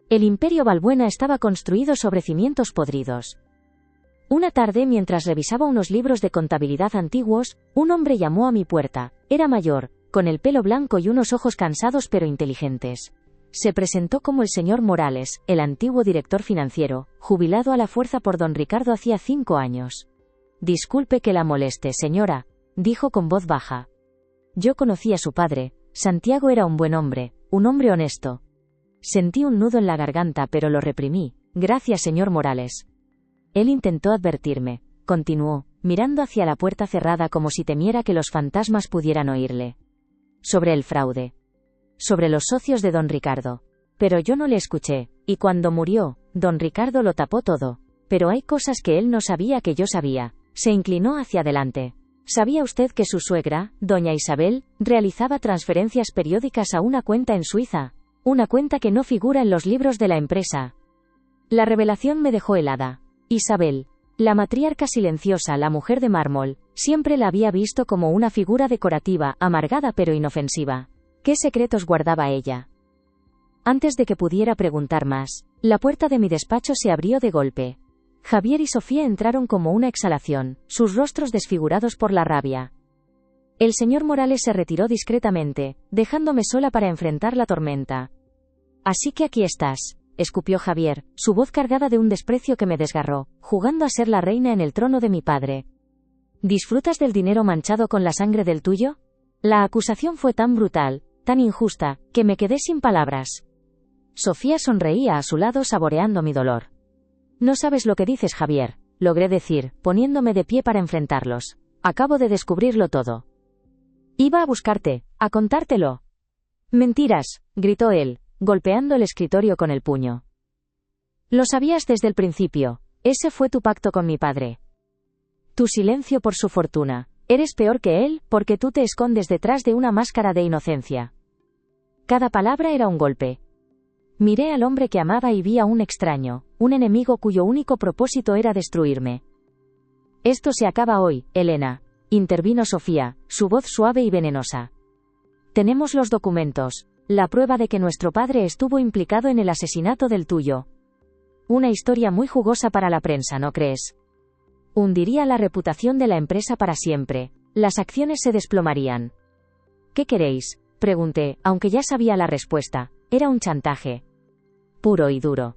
El imperio Balbuena estaba construido sobre cimientos podridos. Una tarde, mientras revisaba unos libros de contabilidad antiguos, un hombre llamó a mi puerta. Era mayor, con el pelo blanco y unos ojos cansados pero inteligentes. Se presentó como el señor Morales, el antiguo director financiero, jubilado a la fuerza por don Ricardo hacía 5 años. Disculpe que la moleste, señora, dijo con voz baja. Yo conocí a su padre. Santiago era un buen hombre, un hombre honesto. Sentí un nudo en la garganta pero lo reprimí. Gracias, señor Morales. Él intentó advertirme, continuó, mirando hacia la puerta cerrada como si temiera que los fantasmas pudieran oírle. Sobre el fraude. Sobre los socios de don Ricardo. Pero yo no le escuché, y cuando murió, don Ricardo lo tapó todo. Pero hay cosas que él no sabía que yo sabía. Se inclinó hacia adelante. ¿Sabía usted que su suegra, doña Isabel, realizaba transferencias periódicas a una cuenta en Suiza? Una cuenta que no figura en los libros de la empresa. La revelación me dejó helada. Isabel, la matriarca silenciosa, la mujer de mármol, siempre la había visto como una figura decorativa, amargada pero inofensiva. ¿Qué secretos guardaba ella? Antes de que pudiera preguntar más, la puerta de mi despacho se abrió de golpe. Javier y Sofía entraron como una exhalación, sus rostros desfigurados por la rabia. El señor Morales se retiró discretamente, dejándome sola para enfrentar la tormenta. Así que aquí estás, escupió Javier, su voz cargada de un desprecio que me desgarró, jugando a ser la reina en el trono de mi padre. ¿Disfrutas del dinero manchado con la sangre del tuyo? La acusación fue tan brutal, tan injusta, que me quedé sin palabras. Sofía sonreía a su lado saboreando mi dolor. No sabes lo que dices, Javier, logré decir, poniéndome de pie para enfrentarlos. Acabo de descubrirlo todo. Iba a buscarte, a contártelo. Mentiras, gritó él, golpeando el escritorio con el puño. Lo sabías desde el principio, ese fue tu pacto con mi padre. Tu silencio por su fortuna. Eres peor que él, porque tú te escondes detrás de una máscara de inocencia. Cada palabra era un golpe. Miré al hombre que amaba y vi a un extraño, un enemigo cuyo único propósito era destruirme. Esto se acaba hoy, Elena, intervino Sofía, su voz suave y venenosa. Tenemos los documentos, la prueba de que nuestro padre estuvo implicado en el asesinato del tuyo. Una historia muy jugosa para la prensa, ¿no crees? Hundiría la reputación de la empresa para siempre. Las acciones se desplomarían. ¿Qué queréis?, pregunté, aunque ya sabía la respuesta. Era un chantaje. Puro y duro.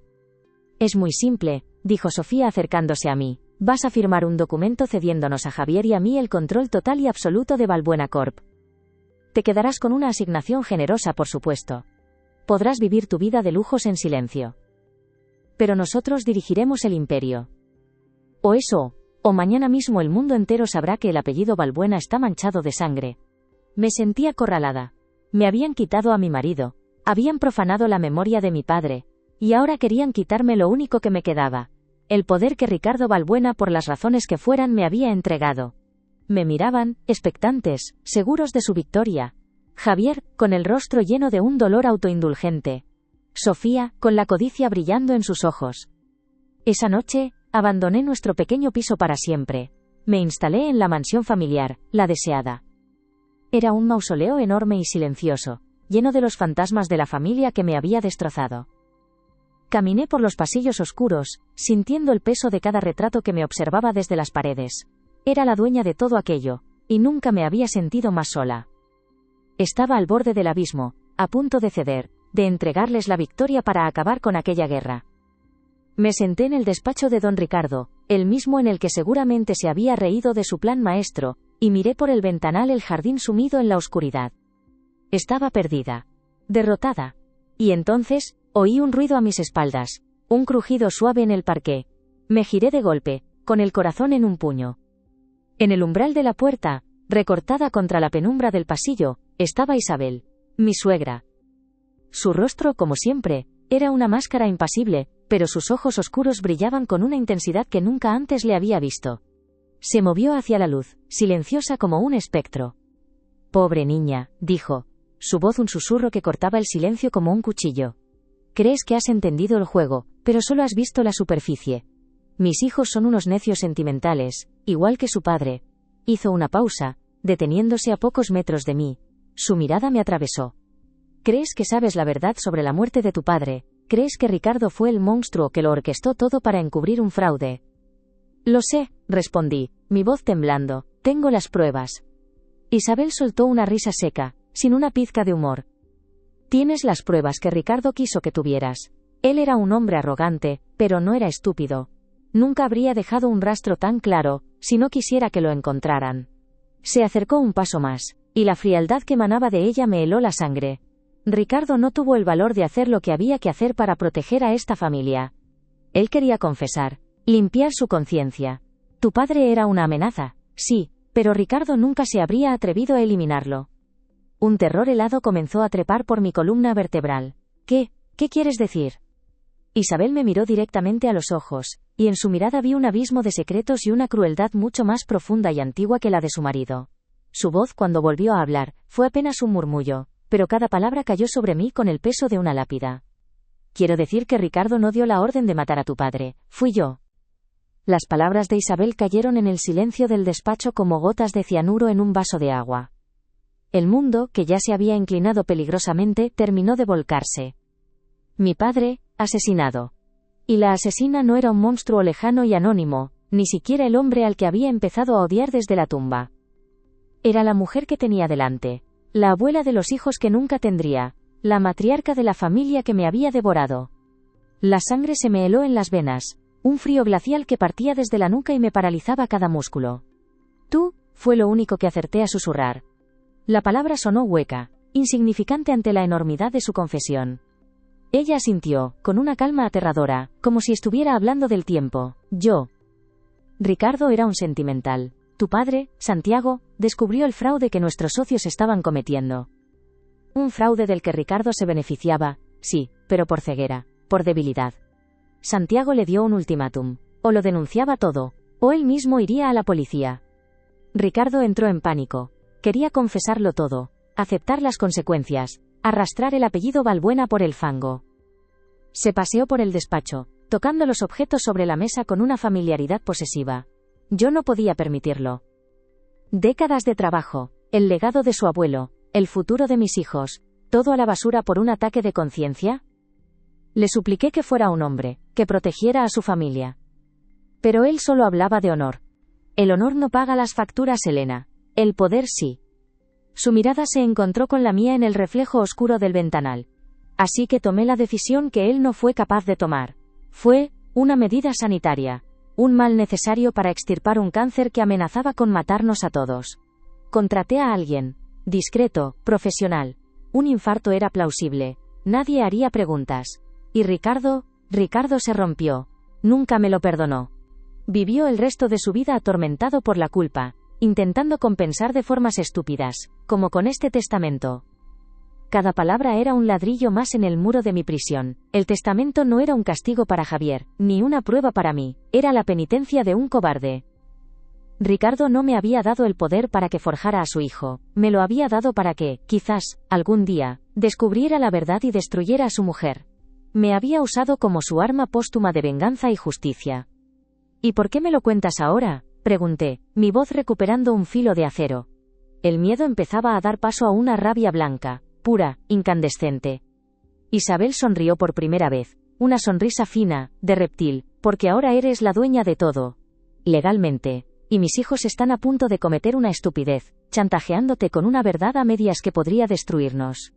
Es muy simple, dijo Sofía acercándose a mí. Vas a firmar un documento cediéndonos a Javier y a mí el control total y absoluto de Valbuena Corp. Te quedarás con una asignación generosa, por supuesto. Podrás vivir tu vida de lujos en silencio. Pero nosotros dirigiremos el imperio. O eso, o mañana mismo el mundo entero sabrá que el apellido Valbuena está manchado de sangre. Me sentí acorralada. Me habían quitado a mi marido, habían profanado la memoria de mi padre, y ahora querían quitarme lo único que me quedaba, el poder que Ricardo Valbuena, por las razones que fueran, me había entregado. Me miraban, expectantes, seguros de su victoria. Javier, con el rostro lleno de un dolor autoindulgente. Sofía, con la codicia brillando en sus ojos. Esa noche, abandoné nuestro pequeño piso para siempre. Me instalé en la mansión familiar, la deseada. Era un mausoleo enorme y silencioso, lleno de los fantasmas de la familia que me había destrozado. Caminé por los pasillos oscuros, sintiendo el peso de cada retrato que me observaba desde las paredes. Era la dueña de todo aquello, y nunca me había sentido más sola. Estaba al borde del abismo, a punto de ceder, de entregarles la victoria para acabar con aquella guerra. Me senté en el despacho de don Ricardo, el mismo en el que seguramente se había reído de su plan maestro, y miré por el ventanal el jardín sumido en la oscuridad. Estaba perdida. Derrotada. Y entonces, oí un ruido a mis espaldas, un crujido suave en el parqué. Me giré de golpe, con el corazón en un puño. En el umbral de la puerta, recortada contra la penumbra del pasillo, estaba Isabel, mi suegra. Su rostro, como siempre, era una máscara impasible, pero sus ojos oscuros brillaban con una intensidad que nunca antes le había visto. Se movió hacia la luz, silenciosa como un espectro. Pobre niña, dijo, su voz un susurro que cortaba el silencio como un cuchillo. Crees que has entendido el juego, pero solo has visto la superficie. Mis hijos son unos necios sentimentales, igual que su padre. Hizo una pausa, deteniéndose a pocos metros de mí. Su mirada me atravesó. ¿Crees que sabes la verdad sobre la muerte de tu padre? ¿Crees que Ricardo fue el monstruo que lo orquestó todo para encubrir un fraude? Lo sé, respondí, mi voz temblando. Tengo las pruebas. Isabel soltó una risa seca, sin una pizca de humor. Tienes las pruebas que Ricardo quiso que tuvieras. Él era un hombre arrogante, pero no era estúpido. Nunca habría dejado un rastro tan claro, si no quisiera que lo encontraran. Se acercó un paso más, y la frialdad que emanaba de ella me heló la sangre. Ricardo no tuvo el valor de hacer lo que había que hacer para proteger a esta familia. Él quería confesar, limpiar su conciencia. Tu padre era una amenaza, sí, pero Ricardo nunca se habría atrevido a eliminarlo. Un terror helado comenzó a trepar por mi columna vertebral. ¿Qué quieres decir? Isabel me miró directamente a los ojos, y en su mirada vi un abismo de secretos y una crueldad mucho más profunda y antigua que la de su marido. Su voz, cuando volvió a hablar, fue apenas un murmullo, pero cada palabra cayó sobre mí con el peso de una lápida. Quiero decir que Ricardo no dio la orden de matar a tu padre, fui yo. Las palabras de Isabel cayeron en el silencio del despacho como gotas de cianuro en un vaso de agua. El mundo, que ya se había inclinado peligrosamente, terminó de volcarse. Mi padre, asesinado. Y la asesina no era un monstruo lejano y anónimo, ni siquiera el hombre al que había empezado a odiar desde la tumba. Era la mujer que tenía delante, la abuela de los hijos que nunca tendría, la matriarca de la familia que me había devorado. La sangre se me heló en las venas, un frío glacial que partía desde la nuca y me paralizaba cada músculo. Tú, fue lo único que acerté a susurrar. La palabra sonó hueca, insignificante ante la enormidad de su confesión. Ella asintió, con una calma aterradora, como si estuviera hablando del tiempo. Yo. Ricardo era un sentimental. Tu padre, Santiago, descubrió el fraude que nuestros socios estaban cometiendo. Un fraude del que Ricardo se beneficiaba, sí, pero por ceguera, por debilidad. Santiago le dio un ultimátum. O lo denunciaba todo, o él mismo iría a la policía. Ricardo entró en pánico. Quería confesarlo todo, aceptar las consecuencias, arrastrar el apellido Balbuena por el fango. Se paseó por el despacho, tocando los objetos sobre la mesa con una familiaridad posesiva. Yo no podía permitirlo. Décadas de trabajo, el legado de su abuelo, el futuro de mis hijos, todo a la basura por un ataque de conciencia. Le supliqué que fuera un hombre, que protegiera a su familia. Pero él solo hablaba de honor. El honor no paga las facturas, Elena. El poder sí. Su mirada se encontró con la mía en el reflejo oscuro del ventanal. Así que tomé la decisión que él no fue capaz de tomar. Fue una medida sanitaria. Un mal necesario para extirpar un cáncer que amenazaba con matarnos a todos. Contraté a alguien. Discreto, profesional. Un infarto era plausible. Nadie haría preguntas. Y Ricardo se rompió. Nunca me lo perdonó. Vivió el resto de su vida atormentado por la culpa, intentando compensar de formas estúpidas, como con este testamento. Cada palabra era un ladrillo más en el muro de mi prisión. El testamento no era un castigo para Javier, ni una prueba para mí, era la penitencia de un cobarde. Ricardo no me había dado el poder para que forjara a su hijo, me lo había dado para que, quizás, algún día, descubriera la verdad y destruyera a su mujer. Me había usado como su arma póstuma de venganza y justicia. ¿Y por qué me lo cuentas ahora?, pregunté, mi voz recuperando un filo de acero. El miedo empezaba a dar paso a una rabia blanca, pura, incandescente. Isabel sonrió por primera vez, una sonrisa fina, de reptil, porque ahora eres la dueña de todo. Legalmente. Y mis hijos están a punto de cometer una estupidez, chantajeándote con una verdad a medias que podría destruirnos.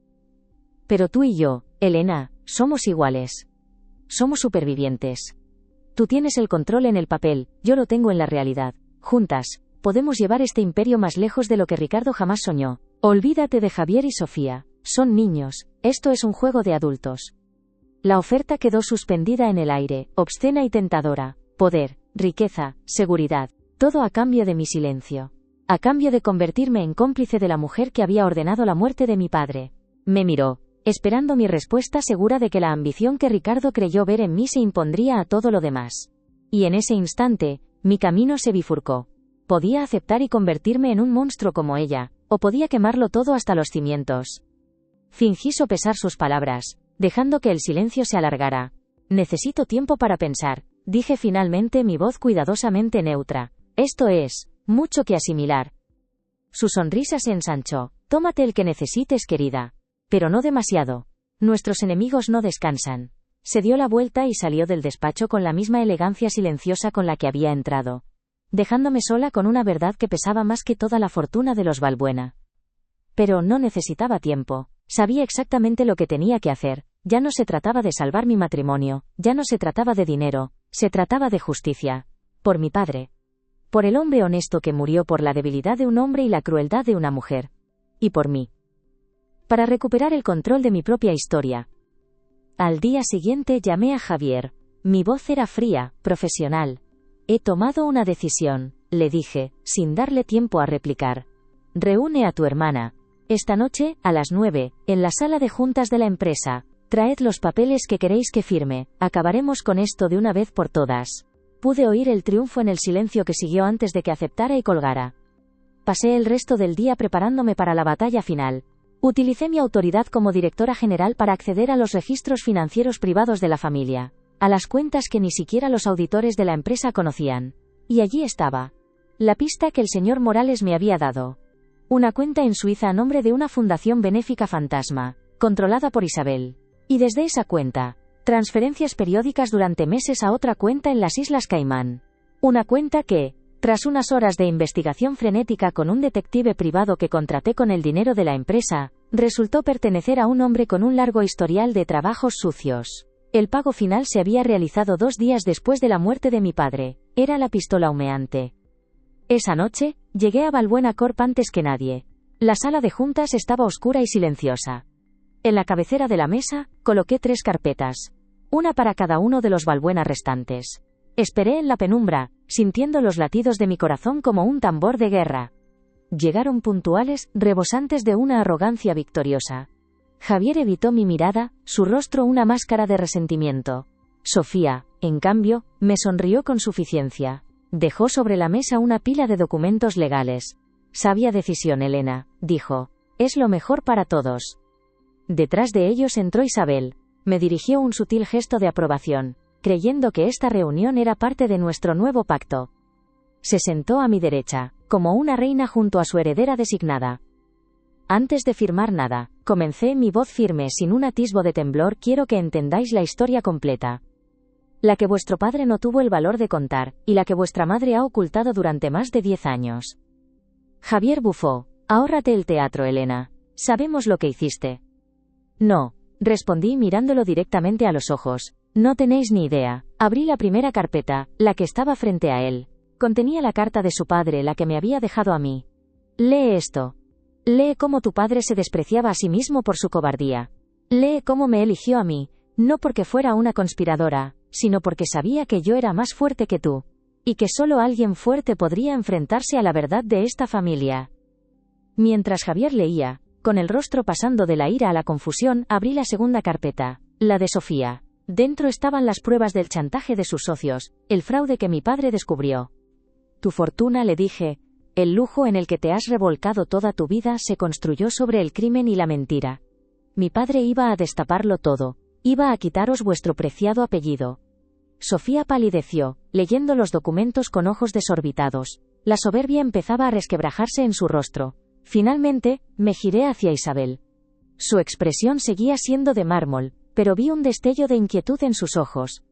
Pero tú y yo, Elena, somos iguales. Somos supervivientes. Tú tienes el control en el papel, yo lo tengo en la realidad. Juntas, podemos llevar este imperio más lejos de lo que Ricardo jamás soñó. Olvídate de Javier y Sofía. Son niños, esto es un juego de adultos. La oferta quedó suspendida en el aire, obscena y tentadora. Poder, riqueza, seguridad, todo a cambio de mi silencio. A cambio de convertirme en cómplice de la mujer que había ordenado la muerte de mi padre. Me miró, esperando mi respuesta, segura de que la ambición que Ricardo creyó ver en mí se impondría a todo lo demás. Y en ese instante, mi camino se bifurcó. Podía aceptar y convertirme en un monstruo como ella, o podía quemarlo todo hasta los cimientos. Fingí sopesar sus palabras, dejando que el silencio se alargara. Necesito tiempo para pensar, dije finalmente, mi voz cuidadosamente neutra. Esto es, mucho que asimilar. Su sonrisa se ensanchó. Tómate el que necesites, querida. Pero no demasiado. Nuestros enemigos no descansan. Se dio la vuelta y salió del despacho con la misma elegancia silenciosa con la que había entrado, dejándome sola con una verdad que pesaba más que toda la fortuna de los Balbuena. Pero no necesitaba tiempo. Sabía exactamente lo que tenía que hacer. Ya no se trataba de salvar mi matrimonio, ya no se trataba de dinero, se trataba de justicia. Por mi padre. Por el hombre honesto que murió por la debilidad de un hombre y la crueldad de una mujer. Y por mí. Para recuperar el control de mi propia historia. Al día siguiente llamé a Javier. Mi voz era fría, profesional. He tomado una decisión, le dije, sin darle tiempo a replicar. Reúne a tu hermana. Esta noche, a las 9, en la sala de juntas de la empresa. Traed los papeles que queréis que firme, acabaremos con esto de una vez por todas. Pude oír el triunfo en el silencio que siguió antes de que aceptara y colgara. Pasé el resto del día preparándome para la batalla final. Utilicé mi autoridad como directora general para acceder a los registros financieros privados de la familia, a las cuentas que ni siquiera los auditores de la empresa conocían. Y allí estaba. La pista que el señor Morales me había dado. Una cuenta en Suiza a nombre de una fundación benéfica fantasma, controlada por Isabel. Y desde esa cuenta, transferencias periódicas durante meses a otra cuenta en las Islas Caimán. Una cuenta que, tras unas horas de investigación frenética con un detective privado que contraté con el dinero de la empresa, resultó pertenecer a un hombre con un largo historial de trabajos sucios. El pago final se había realizado 2 días después de la muerte de mi padre. Era la pistola humeante. Esa noche, llegué a Balbuena Corp antes que nadie. La sala de juntas estaba oscura y silenciosa. En la cabecera de la mesa, coloqué 3 carpetas. Una para cada uno de los Balbuena restantes. Esperé en la penumbra, sintiendo los latidos de mi corazón como un tambor de guerra. Llegaron puntuales, rebosantes de una arrogancia victoriosa. Javier evitó mi mirada, su rostro una máscara de resentimiento. Sofía, en cambio, me sonrió con suficiencia. Dejó sobre la mesa una pila de documentos legales. Sabia decisión, Elena, dijo. Es lo mejor para todos. Detrás de ellos entró Isabel. Me dirigió un sutil gesto de aprobación, creyendo que esta reunión era parte de nuestro nuevo pacto. Se sentó a mi derecha, como una reina junto a su heredera designada. Antes de firmar nada, comencé mi voz firme sin un atisbo de temblor. Quiero que entendáis la historia completa. La que vuestro padre no tuvo el valor de contar, y la que vuestra madre ha ocultado durante más de 10 años. Javier bufó. Ahórrate el teatro, Elena. Sabemos lo que hiciste. No, respondí mirándolo directamente a los ojos. No tenéis ni idea. Abrí la primera carpeta, la que estaba frente a él. Contenía la carta de su padre, la que me había dejado a mí. Lee esto. Lee cómo tu padre se despreciaba a sí mismo por su cobardía. Lee cómo me eligió a mí, no porque fuera una conspiradora, sino porque sabía que yo era más fuerte que tú. Y que solo alguien fuerte podría enfrentarse a la verdad de esta familia. Mientras Javier leía, con el rostro pasando de la ira a la confusión, abrí la segunda carpeta, la de Sofía. Dentro estaban las pruebas del chantaje de sus socios, el fraude que mi padre descubrió. Tu fortuna, le dije, el lujo en el que te has revolcado toda tu vida se construyó sobre el crimen y la mentira. Mi padre iba a destaparlo todo, iba a quitaros vuestro preciado apellido. Sofía palideció, leyendo los documentos con ojos desorbitados. La soberbia empezaba a resquebrajarse en su rostro. Finalmente, me giré hacia Isabel. Su expresión seguía siendo de mármol, pero vi un destello de inquietud en sus ojos.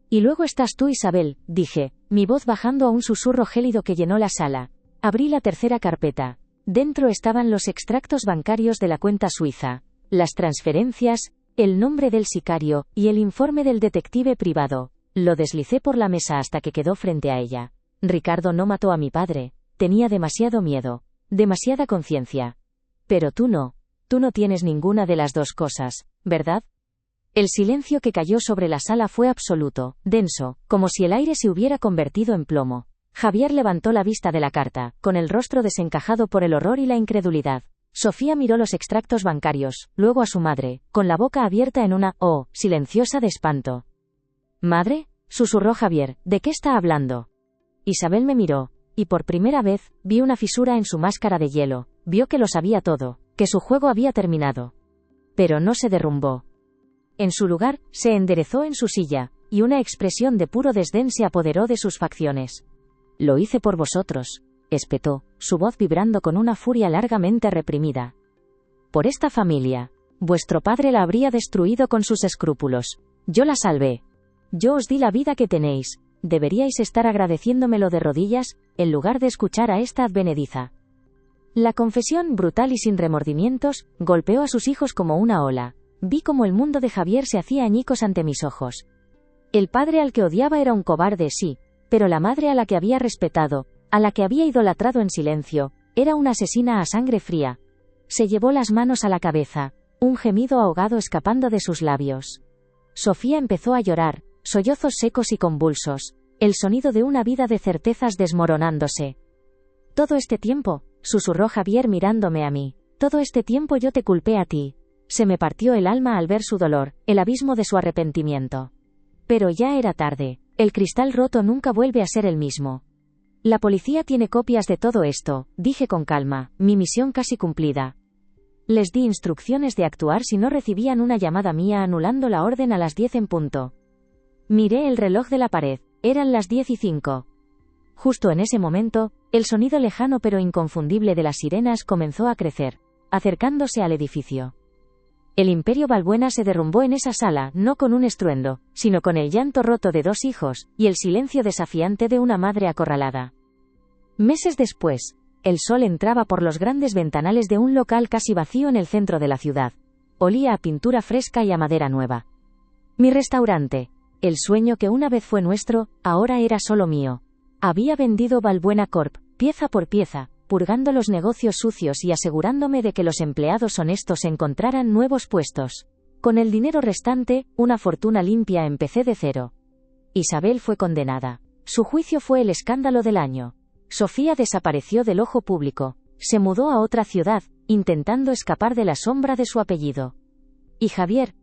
Y luego estás tú, Isabel, dije, mi voz bajando a un susurro gélido que llenó la sala. Abrí la tercera carpeta. Dentro estaban los extractos bancarios de la cuenta suiza, las transferencias, el nombre del sicario, y el informe del detective privado. Lo deslicé por la mesa hasta que quedó frente a ella. Ricardo no mató a mi padre. Tenía demasiado miedo. Demasiada conciencia. Pero tú no tienes ninguna de las dos cosas, ¿verdad? El silencio que cayó sobre la sala fue absoluto, denso, como si el aire se hubiera convertido en plomo. Javier levantó la vista de la carta, con el rostro desencajado por el horror y la incredulidad. Sofía miró los extractos bancarios, luego a su madre, con la boca abierta en una «oh» silenciosa de espanto. «¿Madre?», susurró Javier, «¿de qué está hablando?». Isabel me miró, y por primera vez, vi una fisura en su máscara de hielo. Vio que lo sabía todo, que su juego había terminado. Pero no se derrumbó. En su lugar, se enderezó en su silla, y una expresión de puro desdén se apoderó de sus facciones. «Lo hice por vosotros», espetó, su voz vibrando con una furia largamente reprimida. «Por esta familia. Vuestro padre la habría destruido con sus escrúpulos. Yo la salvé. Yo os di la vida que tenéis. Deberíais estar agradeciéndomelo de rodillas, en lugar de escuchar a esta advenediza». La confesión, brutal y sin remordimientos, golpeó a sus hijos como una ola. Vi cómo el mundo de Javier se hacía añicos ante mis ojos. El padre al que odiaba era un cobarde, sí, pero la madre a la que había respetado, a la que había idolatrado en silencio, era una asesina a sangre fría. Se llevó las manos a la cabeza, un gemido ahogado escapando de sus labios. Sofía empezó a llorar, sollozos secos y convulsos, el sonido de una vida de certezas desmoronándose. «Todo este tiempo», susurró Javier mirándome a mí, «todo este tiempo yo te culpé a ti». Se me partió el alma al ver su dolor, el abismo de su arrepentimiento. Pero ya era tarde. El cristal roto nunca vuelve a ser el mismo. La policía tiene copias de todo esto, dije con calma, mi misión casi cumplida. Les di instrucciones de actuar si no recibían una llamada mía anulando la orden a las 10 en punto. Miré el reloj de la pared, eran las 10:05. Justo en ese momento, el sonido lejano pero inconfundible de las sirenas comenzó a crecer, acercándose al edificio. El imperio Balbuena se derrumbó en esa sala, no con un estruendo, sino con el llanto roto de 2 hijos, y el silencio desafiante de una madre acorralada. Meses después, el sol entraba por los grandes ventanales de un local casi vacío en el centro de la ciudad. Olía a pintura fresca y a madera nueva. Mi restaurante, el sueño que una vez fue nuestro, ahora era solo mío. Había vendido Balbuena Corp, pieza por pieza, purgando los negocios sucios y asegurándome de que los empleados honestos encontraran nuevos puestos. Con el dinero restante, una fortuna limpia, empecé de cero. Isabel fue condenada. Su juicio fue el escándalo del año. Sofía desapareció del ojo público. Se mudó a otra ciudad, intentando escapar de la sombra de su apellido. Y Javier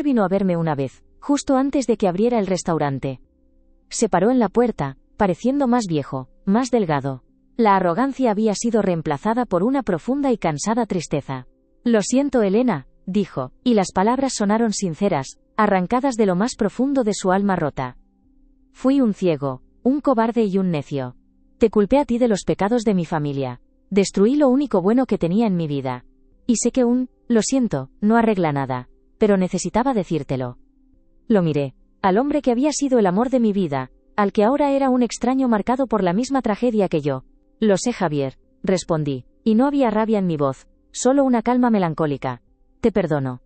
vino a verme una vez, justo antes de que abriera el restaurante. Se paró en la puerta, pareciendo más viejo, más delgado. La arrogancia había sido reemplazada por una profunda y cansada tristeza. «Lo siento, Elena», dijo, y las palabras sonaron sinceras, arrancadas de lo más profundo de su alma rota. «Fui un ciego, un cobarde y un necio. Te culpé a ti de los pecados de mi familia. Destruí lo único bueno que tenía en mi vida. Y sé que lo siento, no arregla nada. Pero necesitaba decírtelo». Lo miré. Al hombre que había sido el amor de mi vida, al que ahora era un extraño marcado por la misma tragedia que yo. «Lo sé, Javier», respondí, y no había rabia en mi voz, solo una calma melancólica. «Te perdono».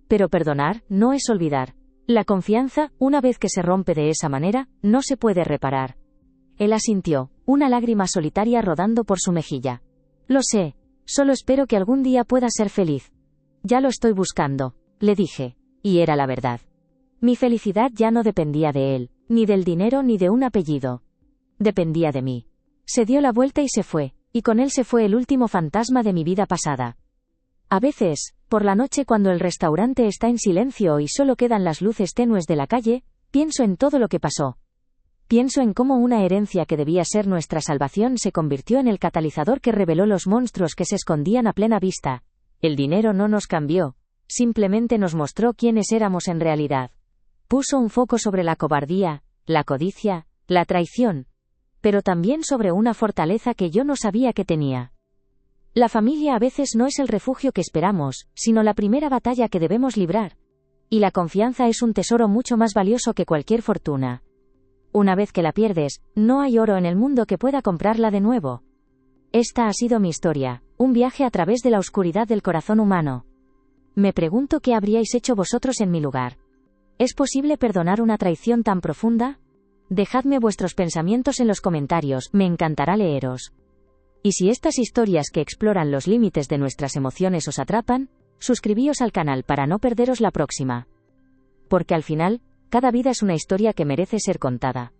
Pero perdonar no es olvidar. La confianza, una vez que se rompe de esa manera, no se puede reparar. Él asintió, una lágrima solitaria rodando por su mejilla. «Lo sé, solo espero que algún día pueda ser feliz». «Ya lo estoy buscando», le dije, y era la verdad. Mi felicidad ya no dependía de él, ni del dinero ni de un apellido. Dependía de mí. Se dio la vuelta y se fue, y con él se fue el último fantasma de mi vida pasada. A veces, por la noche cuando el restaurante está en silencio y solo quedan las luces tenues de la calle, pienso en todo lo que pasó. Pienso en cómo una herencia que debía ser nuestra salvación se convirtió en el catalizador que reveló los monstruos que se escondían a plena vista. El dinero no nos cambió, simplemente nos mostró quiénes éramos en realidad. Puso un foco sobre la cobardía, la codicia, la traición, pero también sobre una fortaleza que yo no sabía que tenía. La familia a veces no es el refugio que esperamos, sino la primera batalla que debemos librar. Y la confianza es un tesoro mucho más valioso que cualquier fortuna. Una vez que la pierdes, no hay oro en el mundo que pueda comprarla de nuevo. Esta ha sido mi historia, un viaje a través de la oscuridad del corazón humano. Me pregunto qué habríais hecho vosotros en mi lugar. ¿Es posible perdonar una traición tan profunda? Dejadme vuestros pensamientos en los comentarios, me encantará leeros. Y si estas historias que exploran los límites de nuestras emociones os atrapan, suscribíos al canal para no perderos la próxima. Porque al final, cada vida es una historia que merece ser contada.